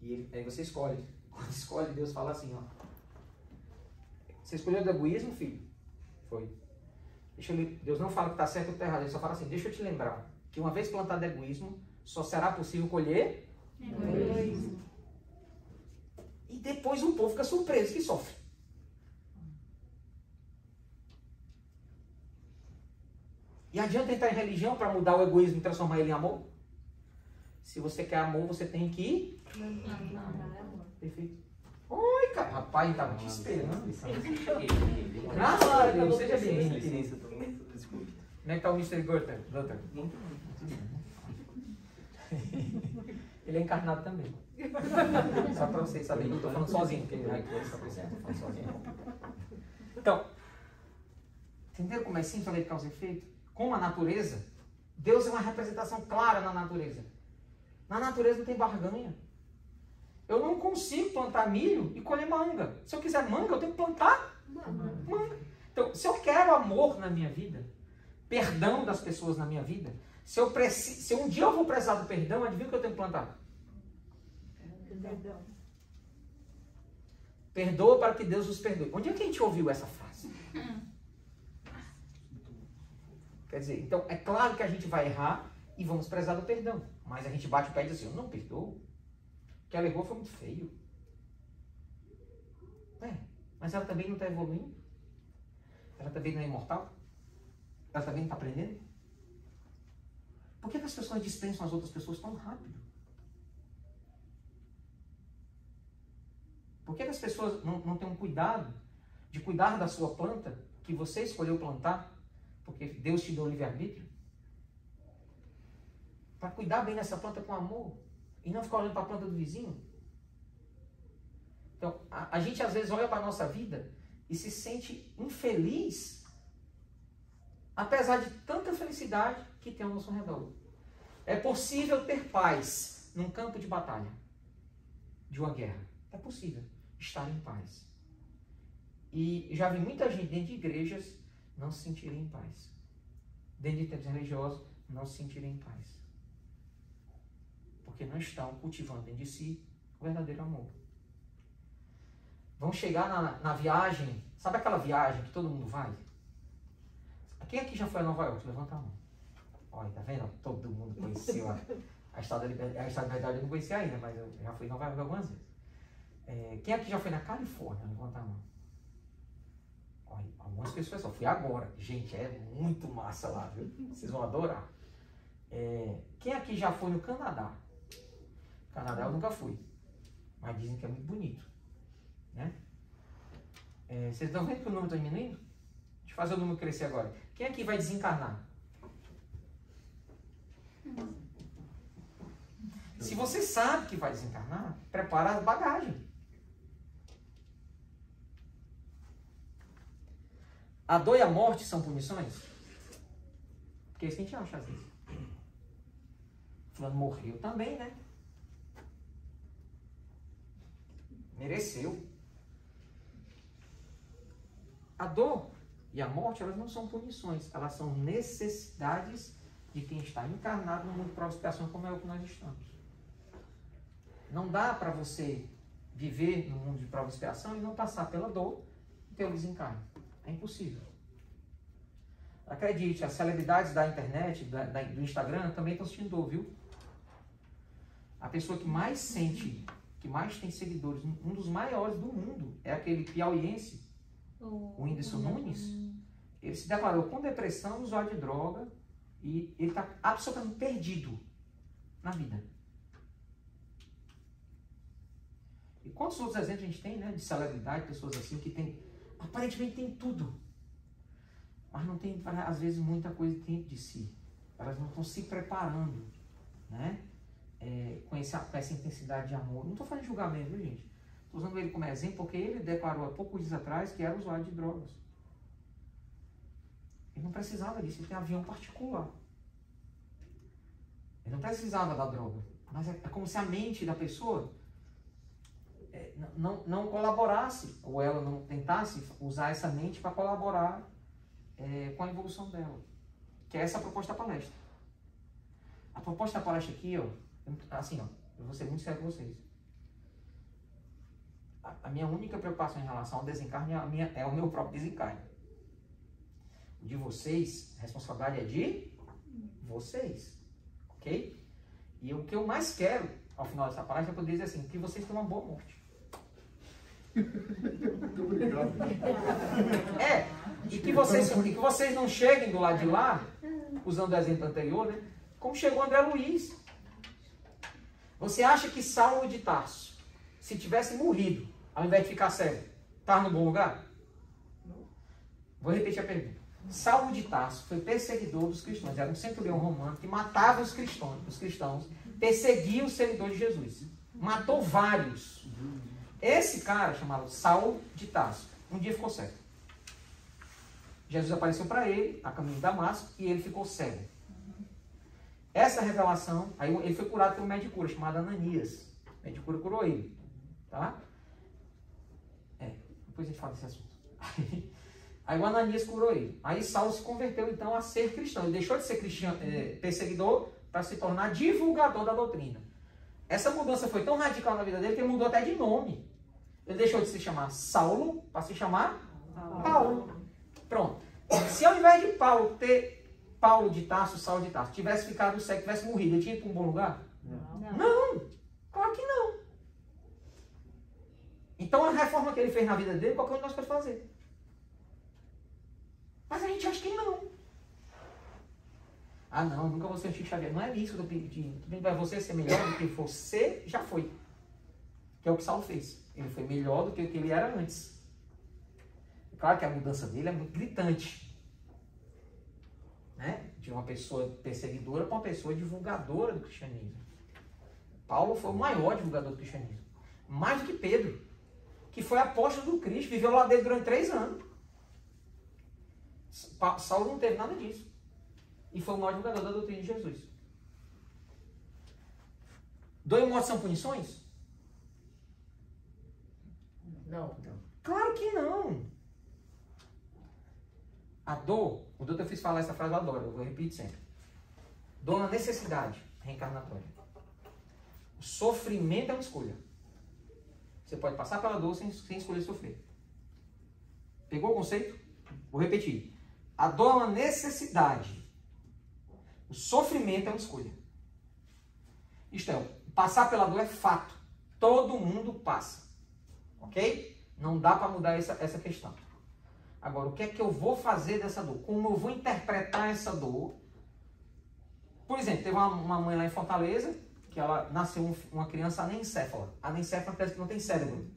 E aí você escolhe. Quando escolhe, Deus fala assim, ó. Você escolheu do egoísmo, filho? Foi. Deus não fala que está certo ou está errado, ele só fala assim, deixa eu te lembrar, que uma vez plantado egoísmo, só será possível colher egoísmo. E depois o povo fica surpreso que sofre. E adianta entrar em religião para mudar o egoísmo e transformar ele em amor? Se você quer amor, você tem que... Perfeito. Oi, cara. Rapaz, eu tava te esperando. Graças a Deus, seja bem-vindo. Como é que tá o Mr. Gutter? Ele é encarnado também. Só para vocês saberem que eu estou falando sozinho, porque ele está pensando, eu estou falando sozinho. Então, entenderam como é simples a lei de causa e efeito? Como a natureza, Deus é uma representação clara na natureza. Na natureza não tem barganha. Eu não consigo plantar milho e colher manga. Se eu quiser manga, eu tenho que plantar manga. Então, se eu quero amor na minha vida, perdão das pessoas na minha vida, se um dia eu vou precisar do perdão, adivinha o que eu tenho que plantar? Perdão. Perdoa para que Deus os perdoe. Onde é que a gente ouviu essa frase? Quer dizer, então é claro que a gente vai errar e vamos prezar do perdão. Mas a gente bate o pé e diz assim, eu não perdoo. O que ela errou foi muito feio. Mas ela também não está evoluindo? Ela também não é imortal? Ela também não está aprendendo? Por que as pessoas dispensam as outras pessoas tão rápido? Por que as pessoas não têm um cuidado de cuidar da sua planta que você escolheu plantar? Porque Deus te deu livre-arbítrio? Para cuidar bem dessa planta com amor e não ficar olhando para a planta do vizinho? Então, a gente às vezes olha para a nossa vida e se sente infeliz, apesar de tanta felicidade que tem ao nosso redor. É possível ter paz num campo de batalha, de uma guerra. É possível estar em paz. E já vi muita gente dentro de igrejas não se sentirem em paz. Dentro de tempos religiosos, não se sentirem em paz. Porque não estão cultivando dentro de si o verdadeiro amor. Vão chegar na viagem, sabe aquela viagem que todo mundo vai? Quem aqui já foi a Nova York? Levanta a mão. Olha, tá vendo? Todo mundo conheceu a Estrada da Liberdade. Eu não conhecia ainda, mas eu já fui em Nova York algumas vezes. Quem aqui já foi na Califórnia? Levanta a mão. Olha, algumas pessoas só fui agora. Gente, é muito massa lá, viu? Vocês vão adorar. Quem aqui já foi no Canadá? Canadá eu nunca fui, mas dizem que é muito bonito, né? Vocês estão vendo que o número está diminuindo? Deixa eu fazer o número crescer agora. Quem aqui vai desencarnar? Se você sabe que vai desencarnar, prepara a bagagem. A dor e a morte são punições? Porque é isso que a gente acha às vezes. Fulano morreu também, né? Mereceu. A dor e a morte, elas não são punições, elas são necessidades de quem está encarnado no mundo de prova e expiação, como é o que nós estamos. Não dá para você viver no mundo de prova e expiação e não passar pela dor e ter o desencarne. É impossível. Acredite, as celebridades da internet, do Instagram, também estão sentindo dor, viu? A pessoa que mais sente, que mais tem seguidores, um dos maiores do mundo, é aquele piauiense, o Whindersson Nunes. Ele se declarou com depressão, usuário de droga, e ele está absolutamente perdido na vida. E quantos outros exemplos a gente tem, né, de celebridade, pessoas assim, que tem, aparentemente tem tudo, mas não tem, às vezes, muita coisa dentro de si. Elas não estão se preparando, né, com essa intensidade de amor. Não estou fazendo julgamento, viu, gente? Estou usando ele como exemplo porque ele declarou há poucos dias atrás que era usuário de drogas. Ele não precisava disso, ele tem avião particular. Ele não precisava da droga. Mas é como se a mente da pessoa não colaborasse, ou ela não tentasse usar essa mente para colaborar com a evolução dela. Que é essa a proposta da palestra. A proposta da palestra aqui, ó, assim, ó, eu vou ser muito sério com vocês. A minha única preocupação em relação ao desencarne é o meu próprio desencarne. O de vocês, a responsabilidade é de vocês. Ok? E o que eu mais quero, ao final dessa palestra, é poder dizer assim, que vocês tenham uma boa morte. Muito obrigado. E que vocês não cheguem do lado de lá usando o exemplo anterior, né? Como chegou André Luiz. Você acha que Saulo de Tarso, se tivesse morrido, ao invés de ficar cego, estava no bom lugar? Vou repetir a pergunta. Saulo de Tarso foi perseguidor dos cristãos. Era um centurião romano que matava os cristãos, perseguia os seguidores de Jesus. Matou vários. Esse cara, chamado Saulo de Tarso, um dia ficou cego. Jesus apareceu para ele, a caminho de Damasco, e ele ficou cego. Essa revelação, aí ele foi curado por um médico de cura, chamado Ananias. O médico de cura curou ele. Tá? Depois a gente fala desse assunto. Aí o Ananias curou ele. Aí Saulo se converteu então a ser cristão. Ele deixou de ser perseguidor para se tornar divulgador da doutrina. Essa mudança foi tão radical na vida dele que ele mudou até de nome. Ele deixou de se chamar Saulo para se chamar Paulo. Pronto. Se ao invés de Paulo ter Paulo de Tarso, Saulo de Tarso, tivesse ficado cego, tivesse morrido, ele tinha ido para um bom lugar? Não. Claro que não. Então a reforma que ele fez na vida dele, qualquer um de nós pode fazer. Mas a gente acha que não. Ah, não, nunca vou ser o Chico Xavier. Não é isso que eu estou pedindo. Tudo bem, vai você ser melhor do que você já foi. Que é o que Saulo fez. Ele foi melhor do que o que ele era antes. Claro que a mudança dele é muito gritante. Né? De uma pessoa perseguidora para uma pessoa divulgadora do cristianismo. Paulo foi o maior divulgador do cristianismo. Mais do que Pedro, que foi apóstolo do Cristo, viveu lá dele durante 3 anos. Saulo não teve nada disso. E foi o maior divulgador da doutrina de Jesus. Dor e morte são punições? Não. Claro que não. A dor, o doutor fez falar essa frase, eu adoro, eu vou repetir sempre. Dor na necessidade reencarnatória. O sofrimento é uma escolha. Você pode passar pela dor sem escolher sofrer. Pegou o conceito? Vou repetir. A dor é uma necessidade. O sofrimento é uma escolha. Isto é, passar pela dor é fato. Todo mundo passa. Ok? Não dá para mudar essa questão. Agora, o que é que eu vou fazer dessa dor? Como eu vou interpretar essa dor? Por exemplo, teve uma mãe lá em Fortaleza, que ela nasceu uma criança anencéfala. Anencéfala é uma criança que não tem cérebro.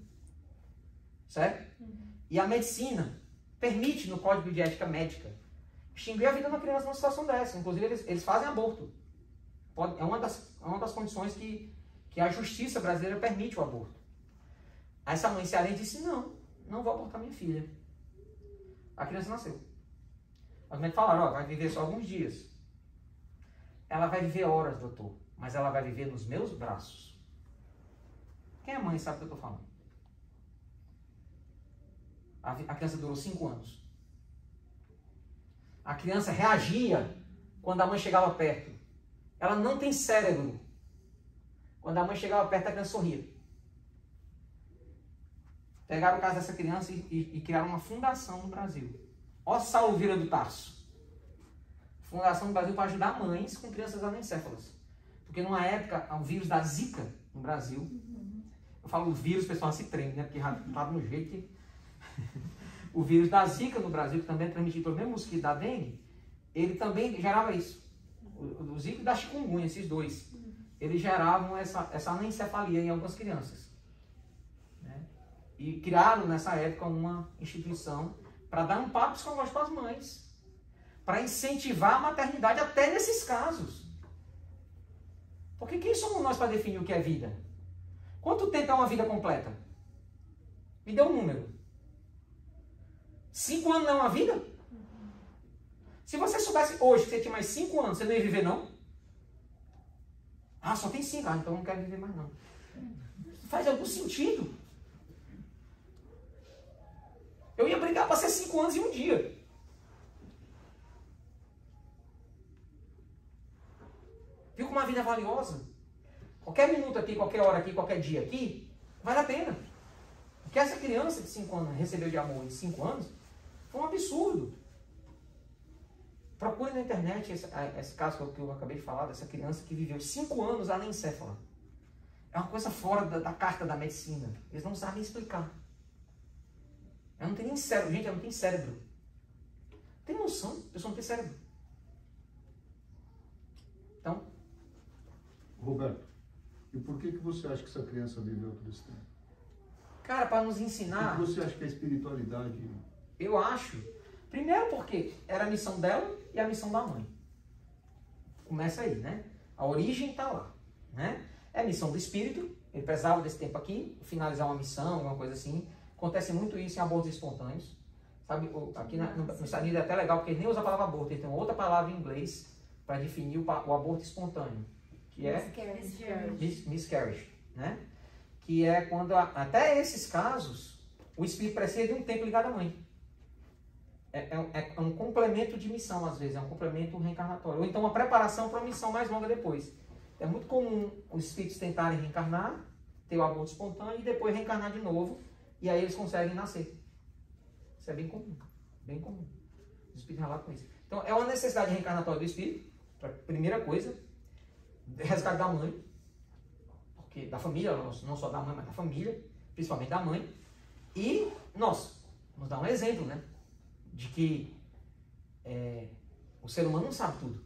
Certo? E a medicina permite, no Código de Ética Médica, extinguir a vida de uma criança numa situação dessa. Inclusive, eles fazem aborto. É uma das condições que a justiça brasileira permite o aborto. Aí essa mãe cearense disse, não vou abortar minha filha. A criança nasceu. Os médicos falaram, vai viver só alguns dias. Ela vai viver horas, doutor, mas ela vai viver nos meus braços. Quem é mãe sabe o que eu estou falando. A criança durou 5 anos. A criança reagia quando a mãe chegava perto. Ela não tem cérebro. Quando a mãe chegava perto, a criança sorria. Pegaram o caso dessa criança e criaram uma fundação no Brasil. Ó Saulo Vieira do Tarso. Fundação no Brasil para ajudar mães com crianças anencéfalas. Porque numa época, o vírus da Zika no Brasil, eu falo vírus, o pessoal se treme, né? Porque já estava no jeito que... O vírus da Zika no Brasil, que também é transmitido pelo mesmo mosquito da dengue, ele também gerava isso. O Zika e da chikungunya, esses dois, eles geravam essa anencefalia em algumas crianças. Né? E criaram nessa época uma instituição para dar um papo psicológico para as mães, para incentivar a maternidade até nesses casos. Porque quem somos nós para definir o que é vida? Quanto tempo é uma vida completa? Me dê um número. 5 anos não é uma vida? Se você soubesse hoje que você tinha mais 5 anos, você não ia viver, não? Ah, só tem 5. Ah, então eu não quero viver mais, não. Faz algum sentido. Eu ia brigar para ser 5 anos e um dia. Viu como a vida é valiosa? Qualquer minuto aqui, qualquer hora aqui, qualquer dia aqui, vale a pena. O que essa criança de 5 anos recebeu de amor em 5 anos foi um absurdo. Procure na internet esse caso que eu acabei de falar, dessa criança que viveu 5 anos anencéfala. É uma coisa fora da carta da medicina. Eles não sabem explicar. Ela não tem nem cérebro. Gente, ela não tem cérebro. Tem noção? A pessoa não tem cérebro. Então, Roberto, e por que você acha que essa criança viveu todo esse tempo? cara, para nos O ensinar, que você acha que a espiritualidade... eu acho, primeiro porque era a missão dela e a missão da mãe. Começa aí, né? A origem está lá, né? É a missão do espírito, ele precisava desse tempo aqui, finalizar uma missão, alguma coisa assim. Acontece muito isso em abortos espontâneos. Sabe, aqui nos Estados Unidos é até legal, porque ele nem usa a palavra aborto, ele tem outra palavra em inglês para definir o aborto espontâneo, que é miscarriage, né? Que é quando, até esses casos, o espírito precisa de um tempo ligado à mãe. É um complemento de missão, às vezes, é um complemento reencarnatório. Ou então uma preparação para uma missão mais longa depois. É muito comum os espíritos tentarem reencarnar, ter o aborto espontâneo e depois reencarnar de novo, e aí eles conseguem nascer. Isso é bem comum, bem comum. Os espíritos relatam com isso. Então, é uma necessidade reencarnatória do espírito, primeira coisa, resgate da mãe, porque da família, não só da mãe, mas da família, principalmente da mãe, e nós, nos dá um exemplo, né, de que o ser humano não sabe tudo.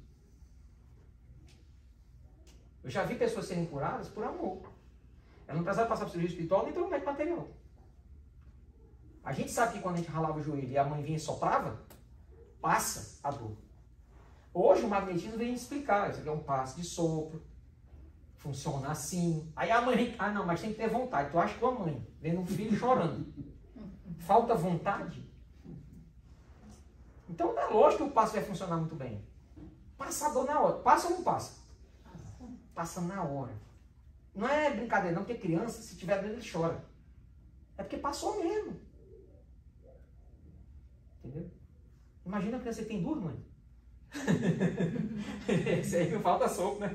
Eu já vi pessoas serem curadas por amor. Ela não precisava passar por cirurgia espiritual nem pelo médico material. A gente sabe que quando a gente ralava o joelho e a mãe vinha e soprava, passa a dor. Hoje o magnetismo vem explicar, isso aqui é um passe de sopro, funciona assim. Aí a mãe, não, mas tem que ter vontade. Tu acha que tua mãe, vendo um filho chorando, falta vontade? Então é lógico que o passe vai funcionar muito bem. Passa a dor na hora. Passa ou não passa? Passa na hora. Não é brincadeira não, porque criança, se tiver dor, ele chora. É porque passou mesmo. Entendeu? Imagina a criança que tem duas mães. Esse aí não falta soco, né?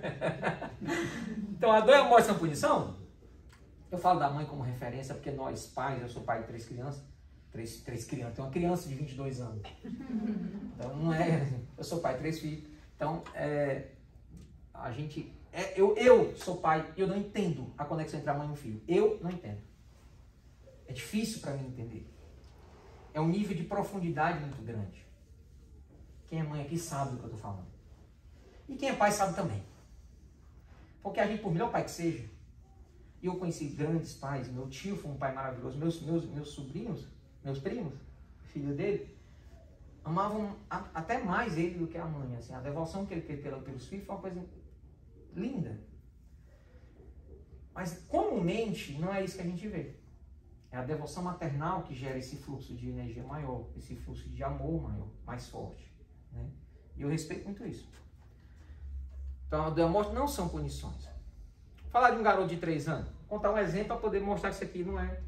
Então, a dor é a morte sem punição? Eu falo da mãe como referência porque nós, pais, eu sou pai de 3 crianças. 3 crianças. Tem uma criança de 22 anos. Então, não é... Eu sou pai de 3 filhos. Então, a gente... Eu sou pai e eu não entendo a conexão entre a mãe e o filho. Eu não entendo. É difícil para mim entender. É um nível de profundidade muito grande. Quem é mãe aqui sabe do que eu estou falando. E quem é pai sabe também. Porque a gente, por melhor pai que seja, e eu conheci grandes pais, meu tio foi um pai maravilhoso, meus sobrinhos, meus primos, filho dele, amavam até mais ele do que a mãe. Assim, a devoção que ele teve pelos filhos foi uma coisa linda. Mas comumente não é isso que a gente vê. É a devoção maternal que gera esse fluxo de energia maior, esse fluxo de amor maior, mais forte. Né? E eu respeito muito isso. Então, a dor e a morte não são punições. Vou falar de um garoto de 3 anos. Vou contar um exemplo para poder mostrar que isso aqui não é.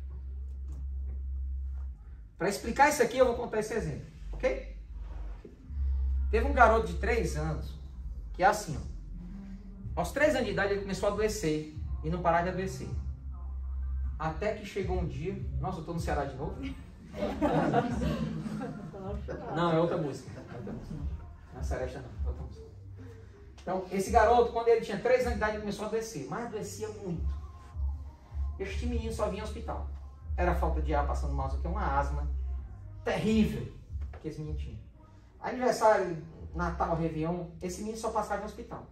Para explicar isso aqui, eu vou contar esse exemplo. Ok? Teve um garoto de 3 anos que é assim, ó. Aos 3 anos de idade ele começou a adoecer e não parar de adoecer. Até que chegou um dia... Nossa, eu estou no Ceará de novo? Não, é outra música. Não é Seresta não, é outra música. Então, esse garoto, quando ele tinha 3 anos de idade, ele começou a adoecer. Mas adoecia muito. Este menino só vinha ao hospital. Era falta de ar passando mal, isso aqui é uma asma terrível que esse menino tinha. Aniversário, Natal, Réveillon, esse menino só passava no hospital.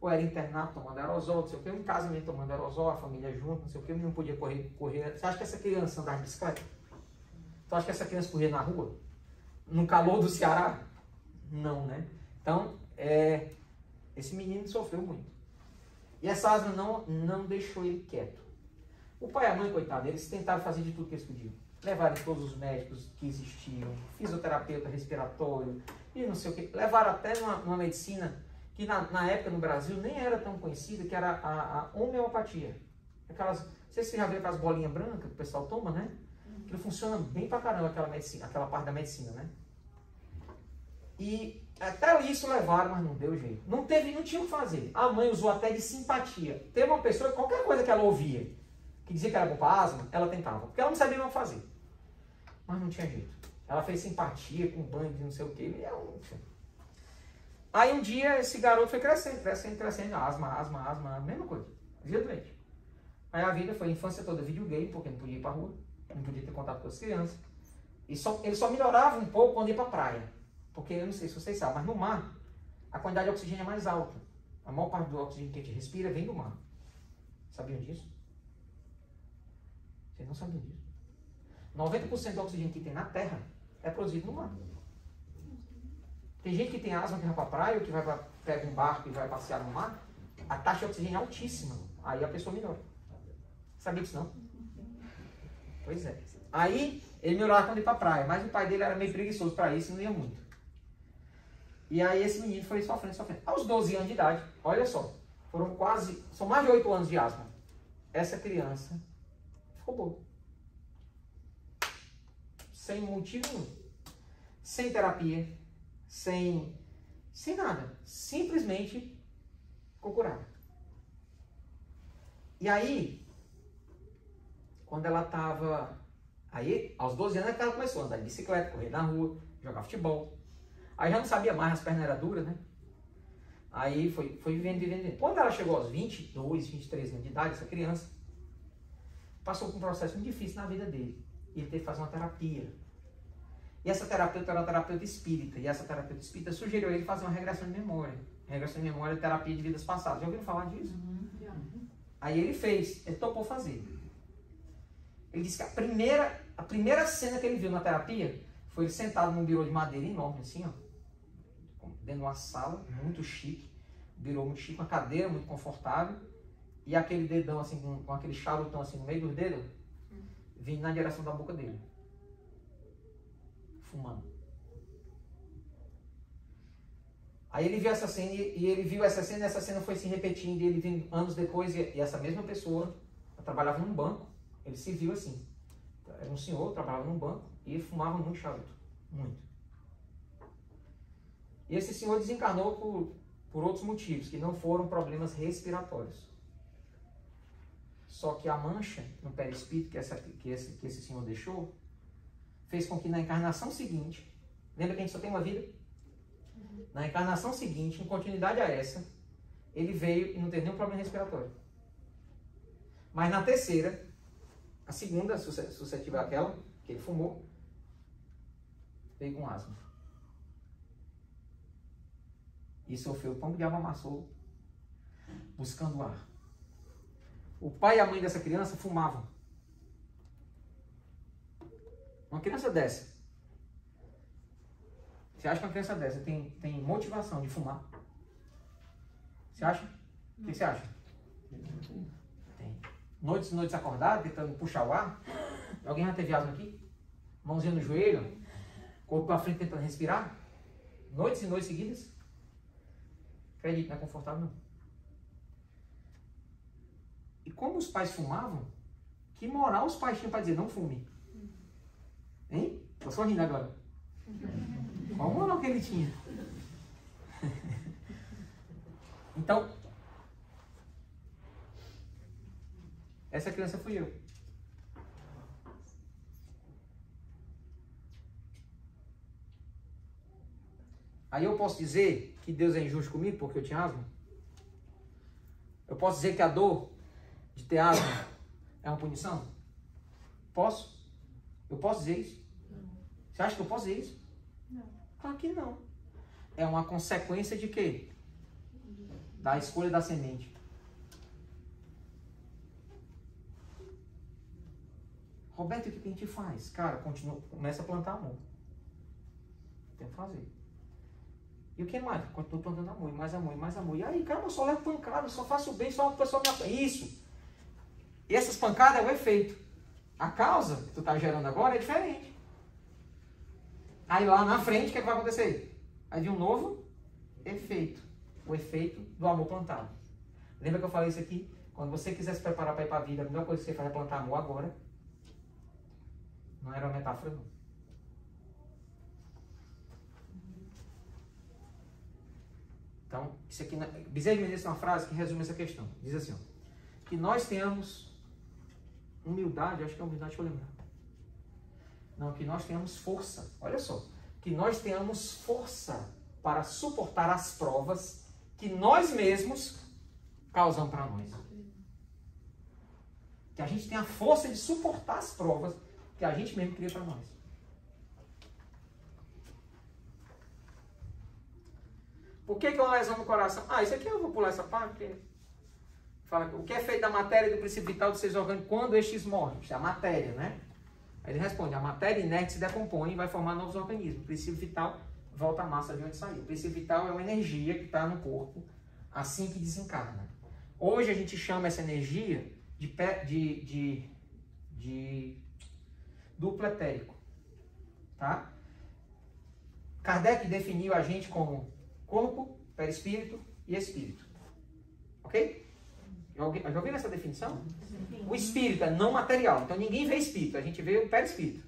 Ou era internado tomando aerosol, não sei o que, em casa mesmo tomando aerosol, a família junto, não sei o que, não podia correr. Você acha que essa criança andava de bicicleta? Você acha que essa criança corria na rua? No calor do Ceará? Não, né? Então, esse menino sofreu muito. E essa asma não deixou ele quieto. O pai e a mãe, coitado, eles tentaram fazer de tudo que eles podiam. Levaram todos os médicos que existiam, fisioterapeuta respiratório e não sei o que. Levaram até numa medicina que na época no Brasil nem era tão conhecida, que era a homeopatia. Aquelas, não sei se você já viu aquelas bolinhas brancas que o pessoal toma, né? Aquilo funciona bem pra caramba, aquela parte da medicina, né? E até isso levaram, mas não deu jeito. Não tinha o que fazer. A mãe usou até de simpatia. Teve uma pessoa, qualquer coisa que ela ouvia, que dizia que era bom para asma, ela tentava. Porque ela não sabia o que fazer. Mas não tinha jeito. Ela fez simpatia com banho de não sei o quê. Aí um dia esse garoto foi crescendo. Asma, mesma coisa. Via doente. Aí a vida foi a infância toda videogame, porque não podia ir pra rua, não podia ter contato com as crianças. Ele só melhorava um pouco quando ia pra praia. Porque eu não sei se vocês sabem, mas no mar a quantidade de oxigênio é mais alta. A maior parte do oxigênio que a gente respira vem do mar. Sabiam disso? Vocês não sabiam disso? 90% do oxigênio que tem na Terra é produzido no mar. Tem gente que tem asma que vai para a praia, ou que pega um barco e vai passear no mar, a taxa de oxigênio é altíssima. Aí a pessoa melhora. Sabia disso não? Pois é. Aí ele melhorava quando ia para a praia, mas o pai dele era meio preguiçoso para isso e não ia muito. E aí esse menino foi sofrendo. Aos 12 anos de idade, olha só, são mais de 8 anos de asma. Essa criança ficou boa. Sem motivo nenhum. Sem terapia, sem nada. Simplesmente ficou curada. E aí, quando ela estava... Aí, aos 12 anos, é que ela começou a andar de bicicleta, correr na rua, jogar futebol. Aí já não sabia mais, as pernas eram duras, né? Aí foi vivendo. Quando ela chegou aos 22, 23 anos de idade, essa criança passou por um processo muito difícil na vida dele. E ele teve que fazer uma terapia. E essa terapeuta era uma terapeuta espírita. E essa terapeuta espírita sugeriu a ele fazer uma regressão de memória. Regressão de memória é terapia de vidas passadas. Já ouviram falar disso? Aí ele fez, ele topou fazer. Ele disse que a primeira cena que ele viu na terapia foi ele sentado num birô de madeira enorme, assim, ó, dentro de uma sala muito chique, birô muito chique, uma cadeira muito confortável, e aquele dedão, assim, com aquele charutão assim no meio dos dedos, vindo na direção da boca dele, fumando. Aí ele viu essa cena, e ele viu essa cena foi se repetindo, e ele viu anos depois, e essa mesma pessoa trabalhava num banco, ele se viu assim, era um senhor, trabalhava num banco, e ele fumava muito charuto, muito. E esse senhor desencarnou por outros motivos, que não foram problemas respiratórios. Só que a mancha no perispírito que esse senhor deixou, fez com que na encarnação seguinte, lembra que a gente só tem uma vida? Na encarnação seguinte, em continuidade a essa, ele veio e não teve nenhum problema respiratório. Mas na terceira, a segunda, suscetível àquela, que ele fumou, veio com asma. E sofreu o pão que o diabo amassou, buscando ar. O pai e a mãe dessa criança fumavam. Uma criança dessa, você acha que uma criança dessa tem motivação de fumar? Você acha? O que você acha? Tem. Noites e noites acordado, tentando puxar o ar. Alguém já teve asma aqui? Mãozinha no joelho, corpo para frente tentando respirar. Noites e noites seguidas. Acredite, não é confortável não. E como os pais fumavam, que moral os pais tinham para dizer não fume? Hein? Tô sorrindo agora. Qual moral que ele tinha? Então, essa criança fui eu. Aí eu posso dizer que Deus é injusto comigo porque eu tinha asma? Eu posso dizer que a dor de ter asma é uma punição? Posso? Eu posso dizer isso? Não. Você acha que eu posso dizer isso? Não. Claro que não. É uma consequência de quê? Da escolha da semente. Roberto, o que a gente faz? Cara, começa a plantar amor. Tem que fazer. E o que mais? Continuo plantando amor, e mais amor, e mais amor. E aí, cara, eu só levo pancada, eu só faço bem, só o pessoal me apoia. Isso. E essas pancadas é o efeito. A causa que tu tá gerando agora é diferente. Aí lá na frente, o que é que vai acontecer? Aí vem um novo efeito. O efeito do amor plantado. Lembra que eu falei isso aqui? Quando você quiser se preparar para ir para a vida, a melhor coisa que você faz é plantar amor agora. Não era uma metáfora, não. Então, isso aqui, Bezerra de Menezes tem uma frase que resume essa questão. Diz assim, ó, que nós tenhamos humildade, acho que é humildade, deixa eu lembrar. Não, que nós tenhamos força, olha só, que nós tenhamos força para suportar as provas que nós mesmos causamos para nós. Que a gente tenha a força de suportar as provas que a gente mesmo cria para nós. Por que é uma lesão no coração? Ah, isso aqui eu vou pular essa parte. Fala, o que é feito da matéria e do princípio vital dos seres orgânicos quando estes morrem? Isso é a matéria, né? Aí ele responde, a matéria inerte se decompõe e vai formar novos organismos. O princípio vital volta à massa de onde saiu. O princípio vital é uma energia que está no corpo assim que desencarna. Hoje a gente chama essa energia de duplo etérico. Tá? Kardec definiu a gente como corpo, perispírito e espírito. Ok? Já ouviram essa definição? Sim. O espírito é não material. Então ninguém vê espírito, a gente vê o perispírito.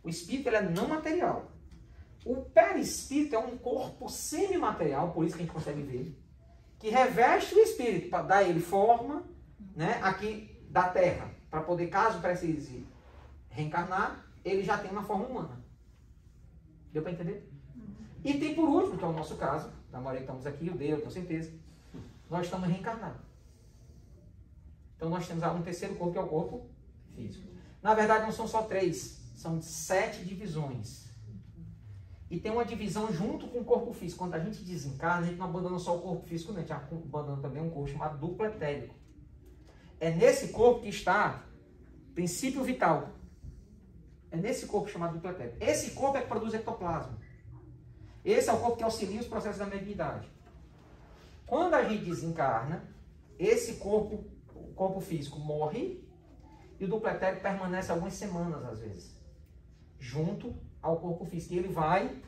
O espírito ele é não material. O perispírito é um corpo semimaterial, por isso que a gente consegue ver, que reveste o espírito para dar ele forma, né, aqui da terra, para poder, caso precise reencarnar, ele já tem uma forma humana. Deu para entender? E tem por último, que é o nosso caso, da maioria que estamos aqui, o dele, eu tenho certeza, nós estamos reencarnados. Então nós temos um terceiro corpo, que é o corpo físico. Na verdade não são só 3, são 7 divisões. E tem uma divisão junto com o corpo físico. Quando a gente desencarna, a gente não abandona só o corpo físico, não. A gente abandona também um corpo chamado duplo etérico. É nesse corpo que está princípio vital. É nesse corpo chamado duplo etérico. Esse corpo é que produz ectoplasma. Esse é o corpo que auxilia os processos da mediunidade. Quando a gente desencarna, esse corpo, o corpo físico, morre e o duplo etérico permanece algumas semanas, às vezes, junto ao corpo físico. E ele vai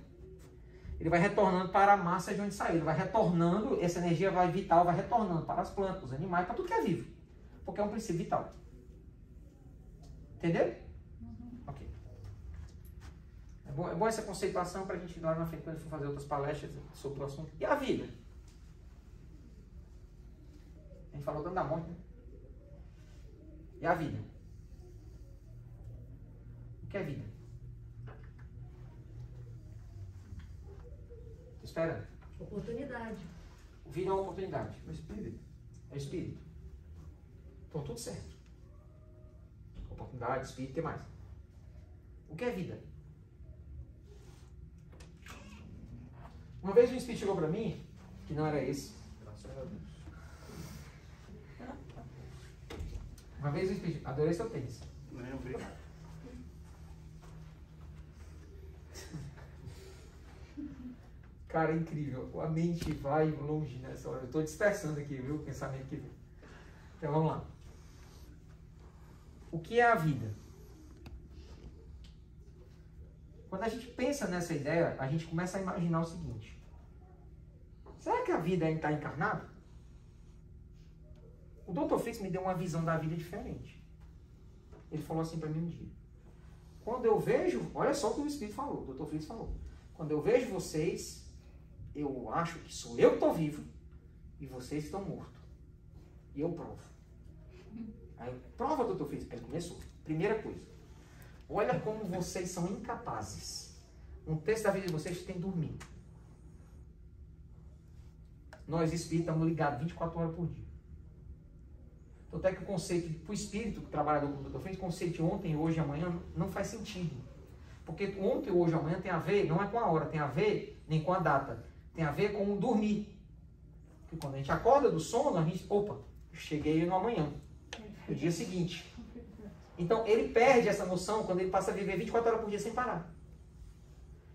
retornando para a massa de onde saiu. Ele vai retornando, essa energia vital vai retornando para as plantas, os animais, para tudo que é vivo. Porque é um princípio vital. Entendeu? Ok. É bom essa conceituação para a gente lá na frente, quando for fazer outras palestras sobre o assunto. E a vida? A gente falou tanto da morte, né? E a vida? O que é vida? Tô esperando. Oportunidade. Vida é uma oportunidade. O espírito. É espírito. Então tudo certo. Oportunidade, espírito, o que mais? O que é vida? Uma vez um espírito chegou para mim, que não era esse. Graças a Deus. Uma vez um espírito, adorei seu tênis. Nem vi. Cara, é incrível. A mente vai longe nessa hora. Eu estou dispersando aqui, viu? O pensamento que vem. Então vamos lá. O que é a vida? Quando a gente pensa nessa ideia, a gente começa a imaginar o seguinte. Será que a vida está encarnada? O Dr. Fritz me deu uma visão da vida diferente. Ele falou assim para mim um dia. Quando eu vejo, olha só o que o Espírito falou, o Dr. Fritz falou. Quando eu vejo vocês, eu acho que sou eu que estou vivo e vocês estão mortos. E eu provo. Aí, prova, Dr. Fritz. Aí ele começou. Primeira coisa. Olha como vocês são incapazes. Um terço da vida de vocês tem que dormir. Nós, espíritos, estamos ligados 24 horas por dia. Então, até que o conceito para o espírito, trabalhador como o Dr. Fritz, o conceito de ontem, hoje e amanhã não faz sentido. Porque ontem, hoje e amanhã tem a ver, não é com a hora, tem a ver nem com a data. Tem a ver com o dormir. Porque quando a gente acorda do sono, a gente, opa, cheguei no amanhã. No dia seguinte. Então, ele perde essa noção quando ele passa a viver 24 horas por dia sem parar.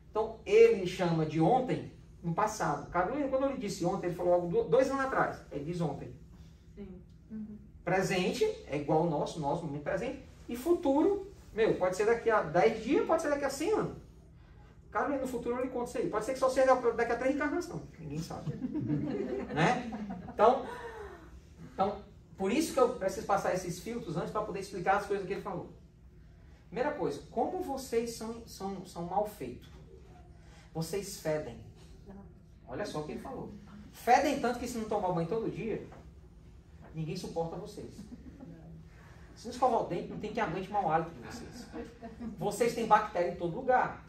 Então, ele chama de ontem no passado. Carolina, quando ele disse ontem, ele falou algo 2 anos atrás. Ele diz ontem. Sim. Presente é igual ao nosso momento presente. E futuro, pode ser daqui a 10 dias, pode ser daqui a 100 anos. Carolina, no futuro eu lhe conto isso aí. Pode ser que só seja daqui a 3 encarnações. Ninguém sabe. Né? Então, por isso que eu preciso passar esses filtros antes para poder explicar as coisas que ele falou. Primeira coisa, como vocês são mal feitos. Vocês fedem. Olha só o que ele falou. Fedem tanto que se não tomar banho todo dia, ninguém suporta vocês. Se não escovar o dente, não tem quem aguente mau hálito de vocês. Vocês têm bactéria em todo lugar.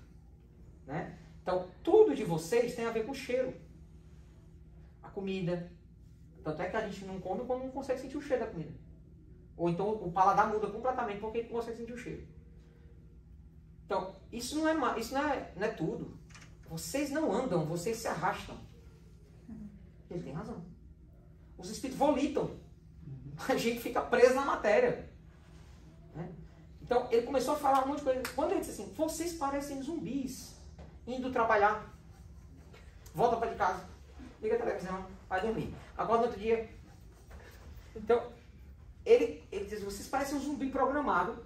Né? Então, tudo de vocês tem a ver com o cheiro. A comida. Tanto é que a gente não come quando não consegue sentir o cheiro da comida. Ou então o paladar muda completamente porque não consegue sentir o cheiro. Então, isso não é tudo. Vocês não andam, vocês se arrastam. Ele tem razão. Os espíritos volitam. A gente fica preso na matéria. Né? Então, ele começou a falar um monte de coisa. Quando ele disse assim, vocês parecem zumbis, indo trabalhar. Volta para de casa. Liga a televisão, vai dormir. Acorda no outro dia. Então, ele diz, vocês parecem um zumbi programado.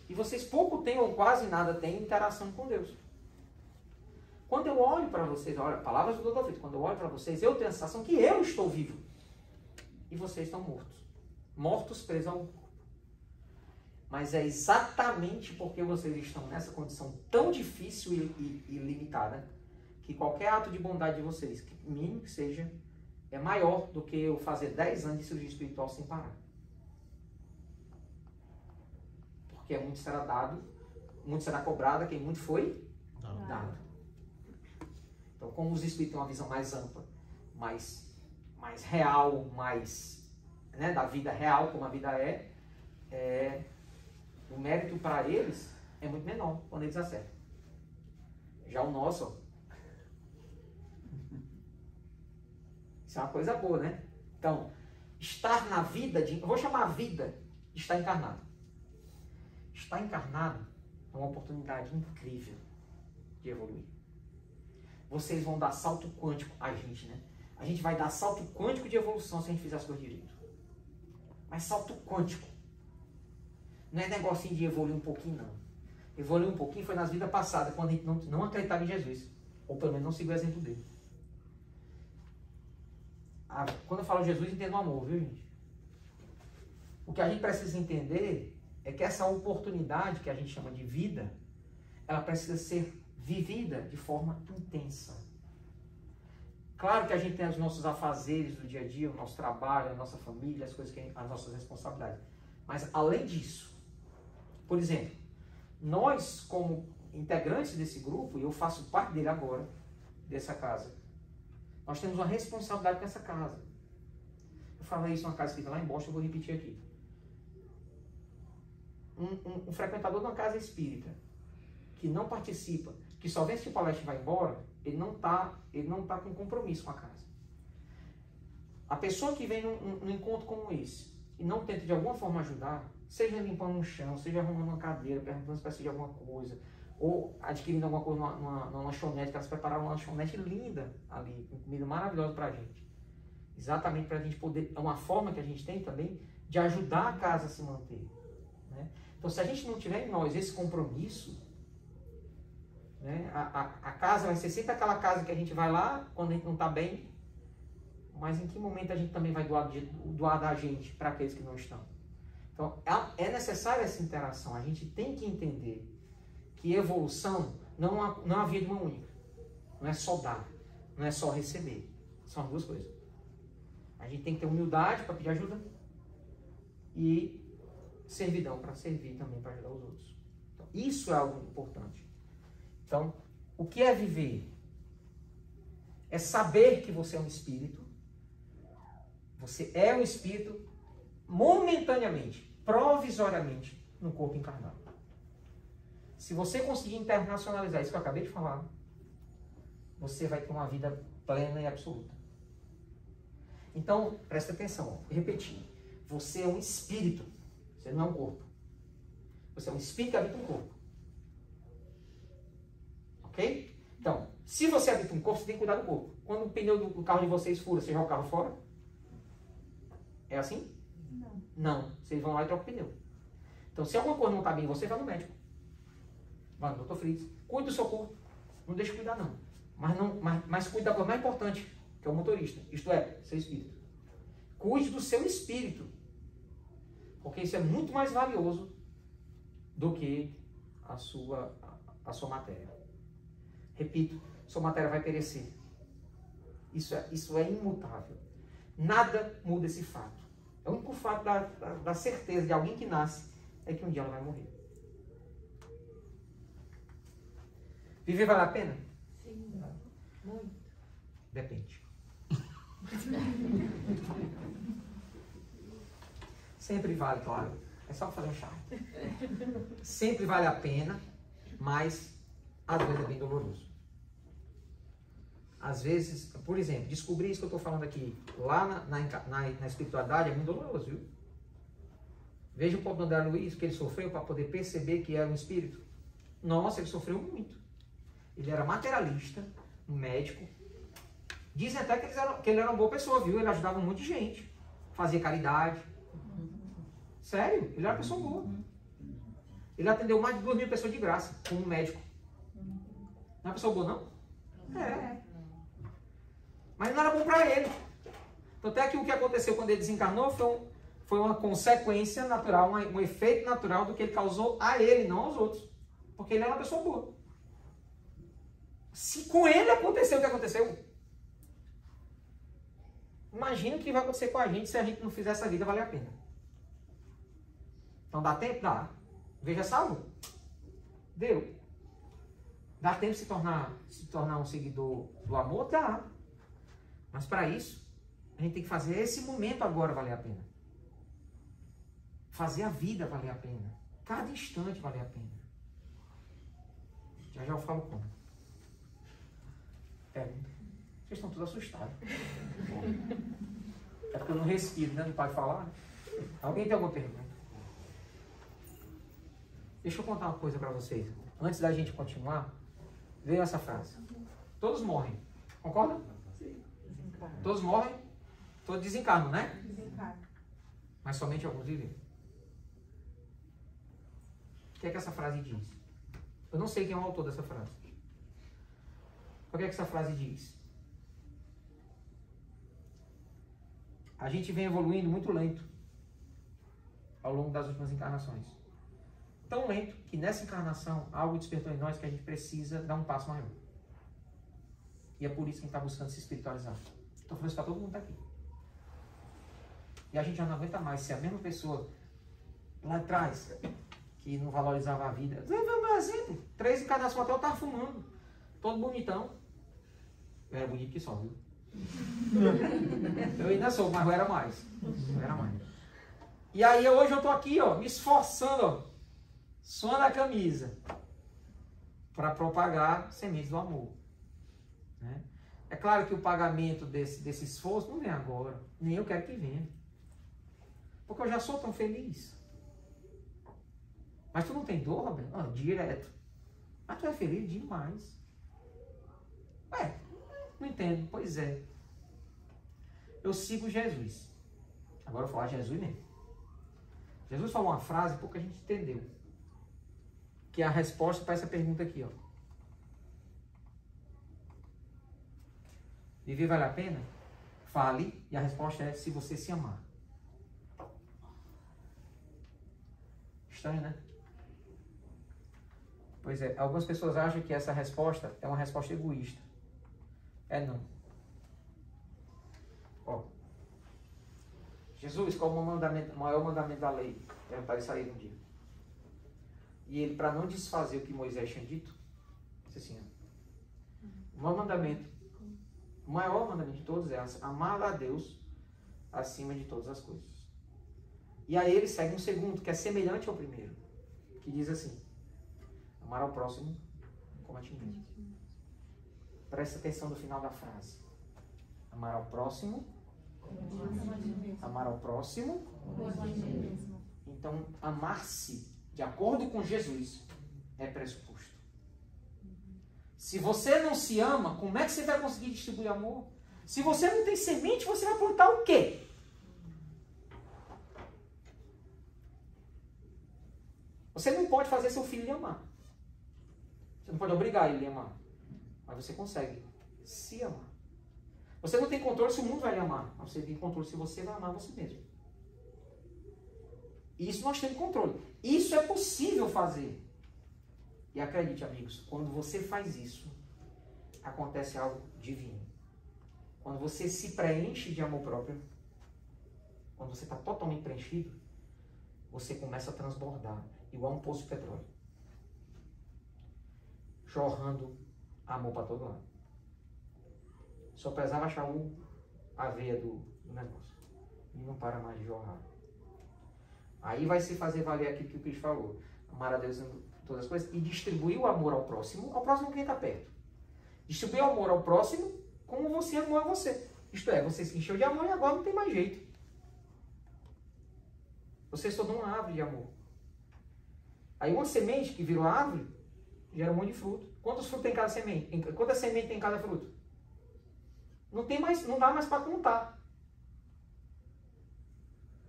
E vocês pouco têm ou quase nada têm interação com Deus. Quando eu olho para vocês, olha, palavras do Dr. Fritz, quando eu olho para vocês, eu tenho a sensação que eu estou vivo. E vocês estão mortos. Mortos presos ao corpo. Mas é exatamente porque vocês estão nessa condição tão difícil e limitada, que qualquer ato de bondade de vocês, que mínimo que seja, é maior do que eu fazer 10 anos de cirurgia espiritual sem parar. Porque muito será dado, muito será cobrado, quem muito foi dado. Então, como os espíritos têm uma visão mais ampla, mais real, mais, né, da vida real, como a vida o mérito para eles é muito menor quando eles acertam. Já o nosso, ó, isso é uma coisa boa, né? Então, estar na vida, eu vou chamar a vida de estar encarnado. Estar encarnado é uma oportunidade incrível de evoluir. Vocês vão dar salto quântico, a gente, né? A gente vai dar salto quântico de evolução se a gente fizer as coisas direito. Mas salto quântico. Não é negocinho de evoluir um pouquinho, não. Evoluir um pouquinho foi nas vidas passadas, quando a gente não acreditava em Jesus. Ou pelo menos não seguiu o exemplo dele. Quando eu falo Jesus, entendo o amor, viu, gente? O que a gente precisa entender é que essa oportunidade que a gente chama de vida, ela precisa ser vivida de forma intensa. Claro que a gente tem os nossos afazeres do dia a dia, o nosso trabalho, a nossa família, as nossas responsabilidades. Mas além disso, por exemplo, nós como integrantes desse grupo, e eu faço parte dele agora, dessa casa, nós temos uma responsabilidade com essa casa. Eu falei isso numa casa que fica lá em Boston, eu vou repetir aqui. Um frequentador de uma casa espírita que não participa, que só vem assistir palestra e vai embora, ele não tá com compromisso com a casa. A pessoa que vem num encontro como esse e não tenta de alguma forma ajudar, seja limpando um chão, seja arrumando uma cadeira, perguntando se precisa de alguma coisa, ou adquirindo alguma coisa numa lanchonete, que elas prepararam uma lanchonete linda ali, com comida maravilhosa pra gente. Exatamente para a gente poder, é uma forma que a gente tem também de ajudar a casa a se manter. Né? Então, se a gente não tiver em nós esse compromisso, né, a casa vai ser sempre aquela casa que a gente vai lá quando a gente não está bem, mas em que momento a gente também vai doar da gente para aqueles que não estão? Então, é necessária essa interação. A gente tem que entender que evolução não é uma via de mão única. Não é só dar, não é só receber. São as duas coisas. A gente tem que ter humildade para pedir ajuda e servidão para servir também, para ajudar os outros. Então, isso é algo importante. Então, o que é viver? É saber que você é um espírito. Você é um espírito momentaneamente, provisoriamente, no corpo encarnado. Se você conseguir internacionalizar isso que eu acabei de falar, você vai ter uma vida plena e absoluta. Então, presta atenção, ó, vou repetir. Você é um espírito, você não é um corpo. Você é um espírito que habita um corpo. Ok? Então, se você habita um corpo, você tem que cuidar do corpo. Quando o pneu do carro de vocês fura, você joga o carro fora? É assim? Não. Não. Vocês vão lá e trocam o pneu. Então, se alguma coisa não está bem em você, vai no médico. Vai no Dr. Fritz. Cuide do seu corpo. Não deixe de cuidar, não. Mas cuide da coisa mais importante, que é o motorista. Isto é, seu espírito. Cuide do seu espírito. Porque isso é muito mais valioso do que a sua matéria. Repito, sua matéria vai perecer. Isso é imutável. Nada muda esse fato. É o único fato da certeza de alguém que nasce é que um dia ela vai morrer. Viver vale a pena? Sim, muito. Depende. Sempre vale, claro. É só fazer um charme. Sempre vale a pena, mas às vezes é bem doloroso. às vezes, por exemplo, descobrir isso que eu estou falando aqui, lá na espiritualidade é muito doloroso, viu? Veja o pobre André Luiz, que ele sofreu para poder perceber que era um espírito. Nossa, ele sofreu muito. Ele era materialista, um médico. Dizem até que ele era uma boa pessoa, viu? Ele ajudava um monte de gente. Fazia caridade. Sério, ele era uma pessoa boa. Ele atendeu mais de 2.000 pessoas de graça, como médico. Não é uma pessoa boa, não? É. Mas não era bom para ele. Então, até que o que aconteceu quando ele desencarnou foi uma consequência natural, um efeito natural do que ele causou a ele, não aos outros. Porque ele era uma pessoa boa. Se com ele aconteceu o que aconteceu, imagina o que vai acontecer com a gente se a gente não fizer essa vida valer a pena. Então dá tempo? Dá. Veja salvo? Deu. Dá tempo de se tornar um seguidor do amor? Dá. Mas para isso, a gente tem que fazer esse momento agora valer a pena. Fazer a vida valer a pena. Cada instante valer a pena. Já eu falo como. Vocês estão todos assustados. É porque eu não respiro, né? Não pode falar. Alguém tem alguma pergunta? Deixa eu contar uma coisa para vocês. Antes da gente continuar, veio essa frase. Todos morrem. Concorda? Sim. Todos morrem, todos desencarnam, né? Desencarno. Mas somente alguns vivem. O que é que essa frase diz? Eu não sei quem é o autor dessa frase. O que é que essa frase diz? A gente vem evoluindo muito lento ao longo das últimas encarnações. Tão lento que nessa encarnação algo despertou em nós que a gente precisa dar um passo maior. E é por isso que a gente está buscando se espiritualizar. Estou falando isso para todo mundo aqui. E a gente já não aguenta mais se a mesma pessoa lá atrás, que não valorizava a vida. Vê o meu exemplo. 3 encarnações até eu estava fumando. Todo bonitão. Eu era bonito que só, viu? Eu ainda sou, mas eu era mais. E aí hoje eu estou aqui, ó, me esforçando, ó, suando a camisa para propagar sementes do amor. Né? É claro que o pagamento desse esforço não vem agora. Nem eu quero que venha. Porque eu já sou tão feliz. Mas tu não tem dor, Roberto? Oh, direto. Mas tu é feliz demais. Ué, não entendo. Pois é. Eu sigo Jesus. Agora eu vou falar Jesus mesmo. Jesus falou uma frase pouco a gente entendeu. Que é a resposta para essa pergunta aqui, ó. Viver vale a pena? Fale. E a resposta é se você se amar. Estranho, né? Pois é, algumas pessoas acham que essa resposta é uma resposta egoísta. É não. Ó, Jesus, qual é o maior mandamento da lei? Perguntaram isso aí um dia. E ele, para não desfazer o que Moisés tinha dito, disse assim, ó, o maior mandamento de todos é amar a Deus acima de todas as coisas. E aí ele segue um segundo, que é semelhante ao primeiro, que diz assim, amar ao próximo como a ti mesmo. Presta atenção no final da frase. Amar ao próximo. Amar ao próximo. Então, amar-se de acordo com Jesus é pressuposto. Se você não se ama, como é que você vai conseguir distribuir amor? Se você não tem semente, você vai plantar o quê? Você não pode fazer seu filho lhe amar. Você não pode obrigar ele a lhe amar. Mas você consegue se amar. Você não tem controle se o mundo vai lhe amar. Mas você tem controle se você vai amar você mesmo. Isso nós temos controle. Isso é possível fazer. E acredite, amigos, quando você faz isso, acontece algo divino. Quando você se preenche de amor próprio, quando você está totalmente preenchido, você começa a transbordar, igual um poço de petróleo. Jorrando amor para todo lado. Só precisava achar a veia do negócio. E não para mais de jorrar. Aí vai se fazer valer aquilo que o Cristo falou. Amar a Deus em todas as coisas e distribuir o amor ao próximo quem está perto. Distribuir o amor ao próximo como você amou a você. Isto é, você se encheu de amor e agora não tem mais jeito. Você se tornou uma árvore de amor. Aí uma semente que virou árvore, gera um monte de fruto. Quantos frutos tem cada semente? Quantas sementes tem cada fruto? Não tem mais, não dá mais para contar.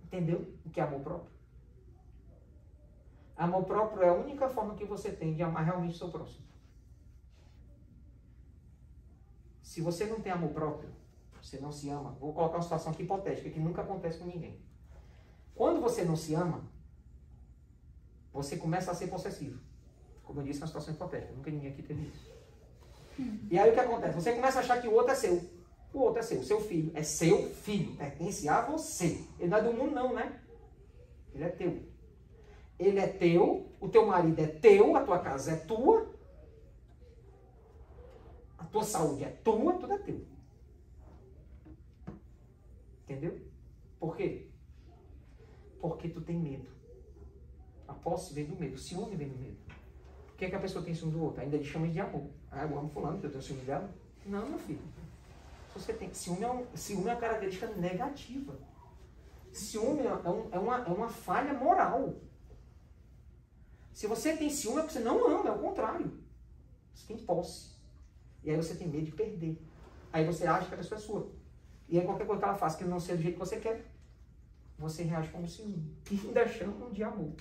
Entendeu o que é amor próprio? Amor próprio é a única forma que você tem de amar realmente o seu próximo. Se você não tem amor próprio, você não se ama. Vou colocar uma situação aqui hipotética, que nunca acontece com ninguém. Quando você não se ama, você começa a ser possessivo. Como eu disse, é uma situação hipotética. Nunca ninguém aqui teve isso. E aí o que acontece? Você começa a achar que o outro é seu. O outro é seu. Seu filho é seu filho. Pertence a você. Ele não é do mundo não, né? Ele é teu. Ele é teu. O teu marido é teu. A tua casa é tua. A tua saúde é tua. Tudo é teu. Entendeu? Por quê? Porque tu tem medo. A posse vem do medo. O ciúme vem do medo. Por que a pessoa tem ciúme do outro? Ainda ele chama de amor. Ah, eu amo fulano, porque eu tenho ciúme dela. Não, meu filho. Se você tem ciúme, ciúme é uma característica negativa. Ciúme é uma falha moral. Se você tem ciúme, é porque você não ama, é o contrário. Você tem posse. E aí você tem medo de perder. Aí você acha que a pessoa é sua. E aí qualquer coisa que ela faça que não seja do jeito que você quer, você reage como ciúme. E ainda chamam de amor.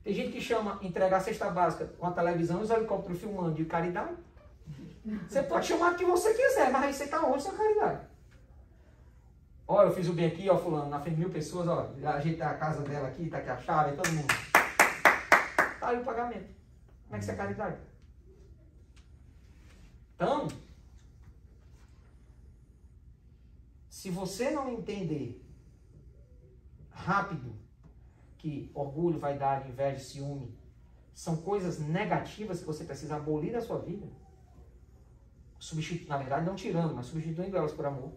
Tem gente que chama entregar a cesta básica com a televisão e os helicópteros filmando de caridade. Você pode chamar o que você quiser, mas aí você está onde sua caridade? Ó, eu fiz o bem aqui, ó, fulano, na frente de 1000 pessoas, ó, ajeitar a casa dela aqui, tá aqui a chave, todo mundo. Tá aí o pagamento. Como é que isso é caridade? Então, se você não entender rápido que orgulho, vaidade, inveja, ciúme são coisas negativas que você precisa abolir da sua vida, na verdade não tirando, mas substituindo elas por amor,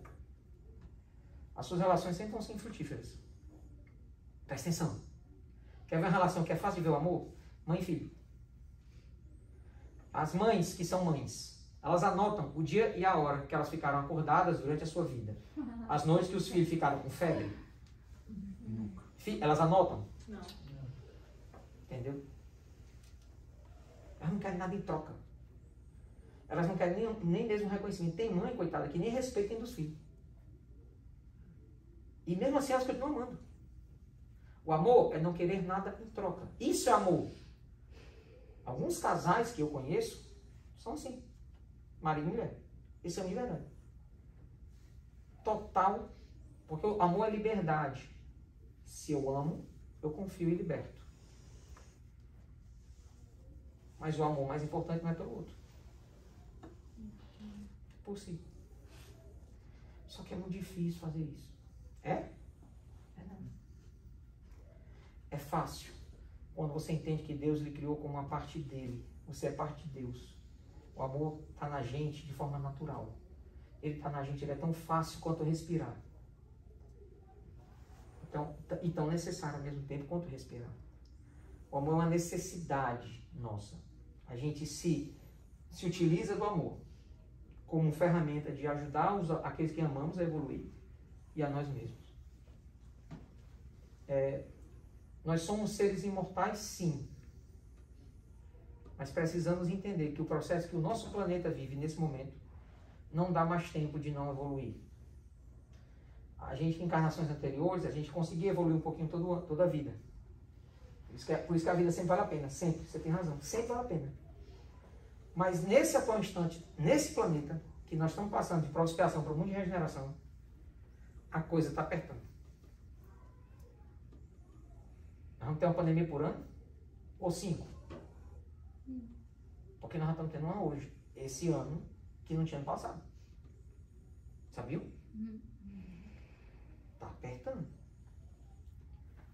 as suas relações sempre vão ser infrutíferas. Presta atenção. Quer ver uma relação que é fácil de ver o amor? Mãe e filho. As mães que são mães, elas anotam o dia e a hora que elas ficaram acordadas durante a sua vida. As noites que os filhos ficaram com febre. Elas anotam? Não. Entendeu? Elas não querem nada em troca. Elas não querem nem mesmo reconhecimento. Tem mãe, coitada, que nem respeitem dos filhos. E mesmo assim elas continuam amando. O amor é não querer nada em troca. Isso é amor. Alguns casais que eu conheço são assim. Marido e mulher. Isso é de verdade. Total. Porque o amor é liberdade. Se eu amo, eu confio e liberto. Mas o amor mais importante não é pelo outro. Por si. Só que é muito difícil fazer isso. É? É não. É fácil. Quando você entende que Deus lhe criou como uma parte dele. Você é parte de Deus. O amor está na gente de forma natural. Ele está na gente, ele é tão fácil quanto respirar. Então, e tão necessário ao mesmo tempo quanto respirar. O amor é uma necessidade nossa. A gente se utiliza do amor como ferramenta de ajudar aqueles que amamos a evoluir e a nós mesmos. Nós somos seres imortais, sim. Mas precisamos entender que o processo que o nosso planeta vive nesse momento não dá mais tempo de não evoluir. A gente, em encarnações anteriores, a gente conseguia evoluir um pouquinho toda a vida. Por isso que a vida sempre vale a pena. Sempre. Você tem razão. Sempre vale a pena. Mas nesse atual instante, nesse planeta, que nós estamos passando de prova de expiação para o mundo de regeneração, a coisa está apertando. Nós vamos ter uma pandemia por ano? Ou 5? Porque nós já estamos tendo uma hoje, esse ano, que não tinha ano passado. Sabia? Está apertando.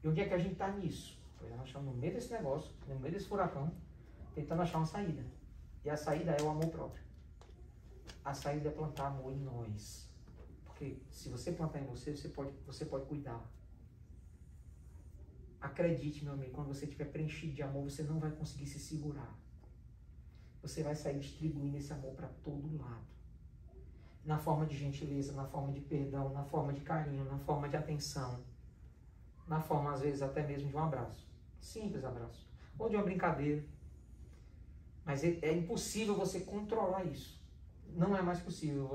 E onde é que a gente está nisso? Pois nós estamos no meio desse negócio, no meio desse furacão, tentando achar uma saída. E a saída é o amor próprio. A saída é plantar amor em nós. Porque se você plantar em você, você pode cuidar. Acredite, meu amigo, quando você estiver preenchido de amor, você não vai conseguir se segurar. Você vai sair distribuindo esse amor para todo lado. na forma de gentileza, na forma de perdão, na forma de carinho, na forma de atenção, na forma, às vezes, até mesmo de um abraço. Simples abraço. Ou de uma brincadeira. Mas é impossível você controlar isso. Não é mais possível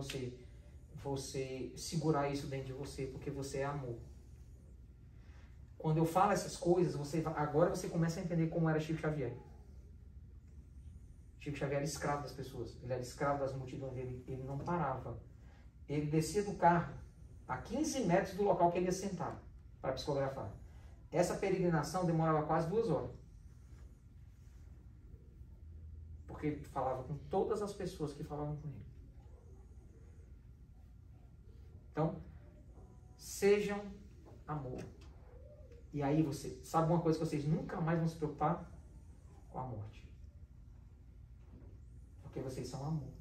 você segurar isso dentro de você, porque você é amor. Quando eu falo essas coisas, agora você começa a entender como era Chico Xavier. Chico Xavier era escravo das pessoas, ele era escravo das multidões, ele não parava. Ele descia do carro a 15 metros do local que ele ia sentar para psicografar. Essa peregrinação demorava quase 2 horas. Porque ele falava com todas as pessoas que falavam com ele. Então, sejam amor. E aí você, sabe uma coisa que vocês nunca mais vão se preocupar? Com a morte. Porque vocês são amor.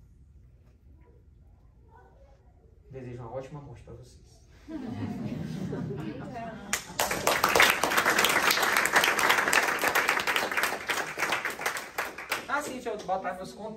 Desejo uma ótima morte para vocês. Sim, deixa eu botar meus contatos.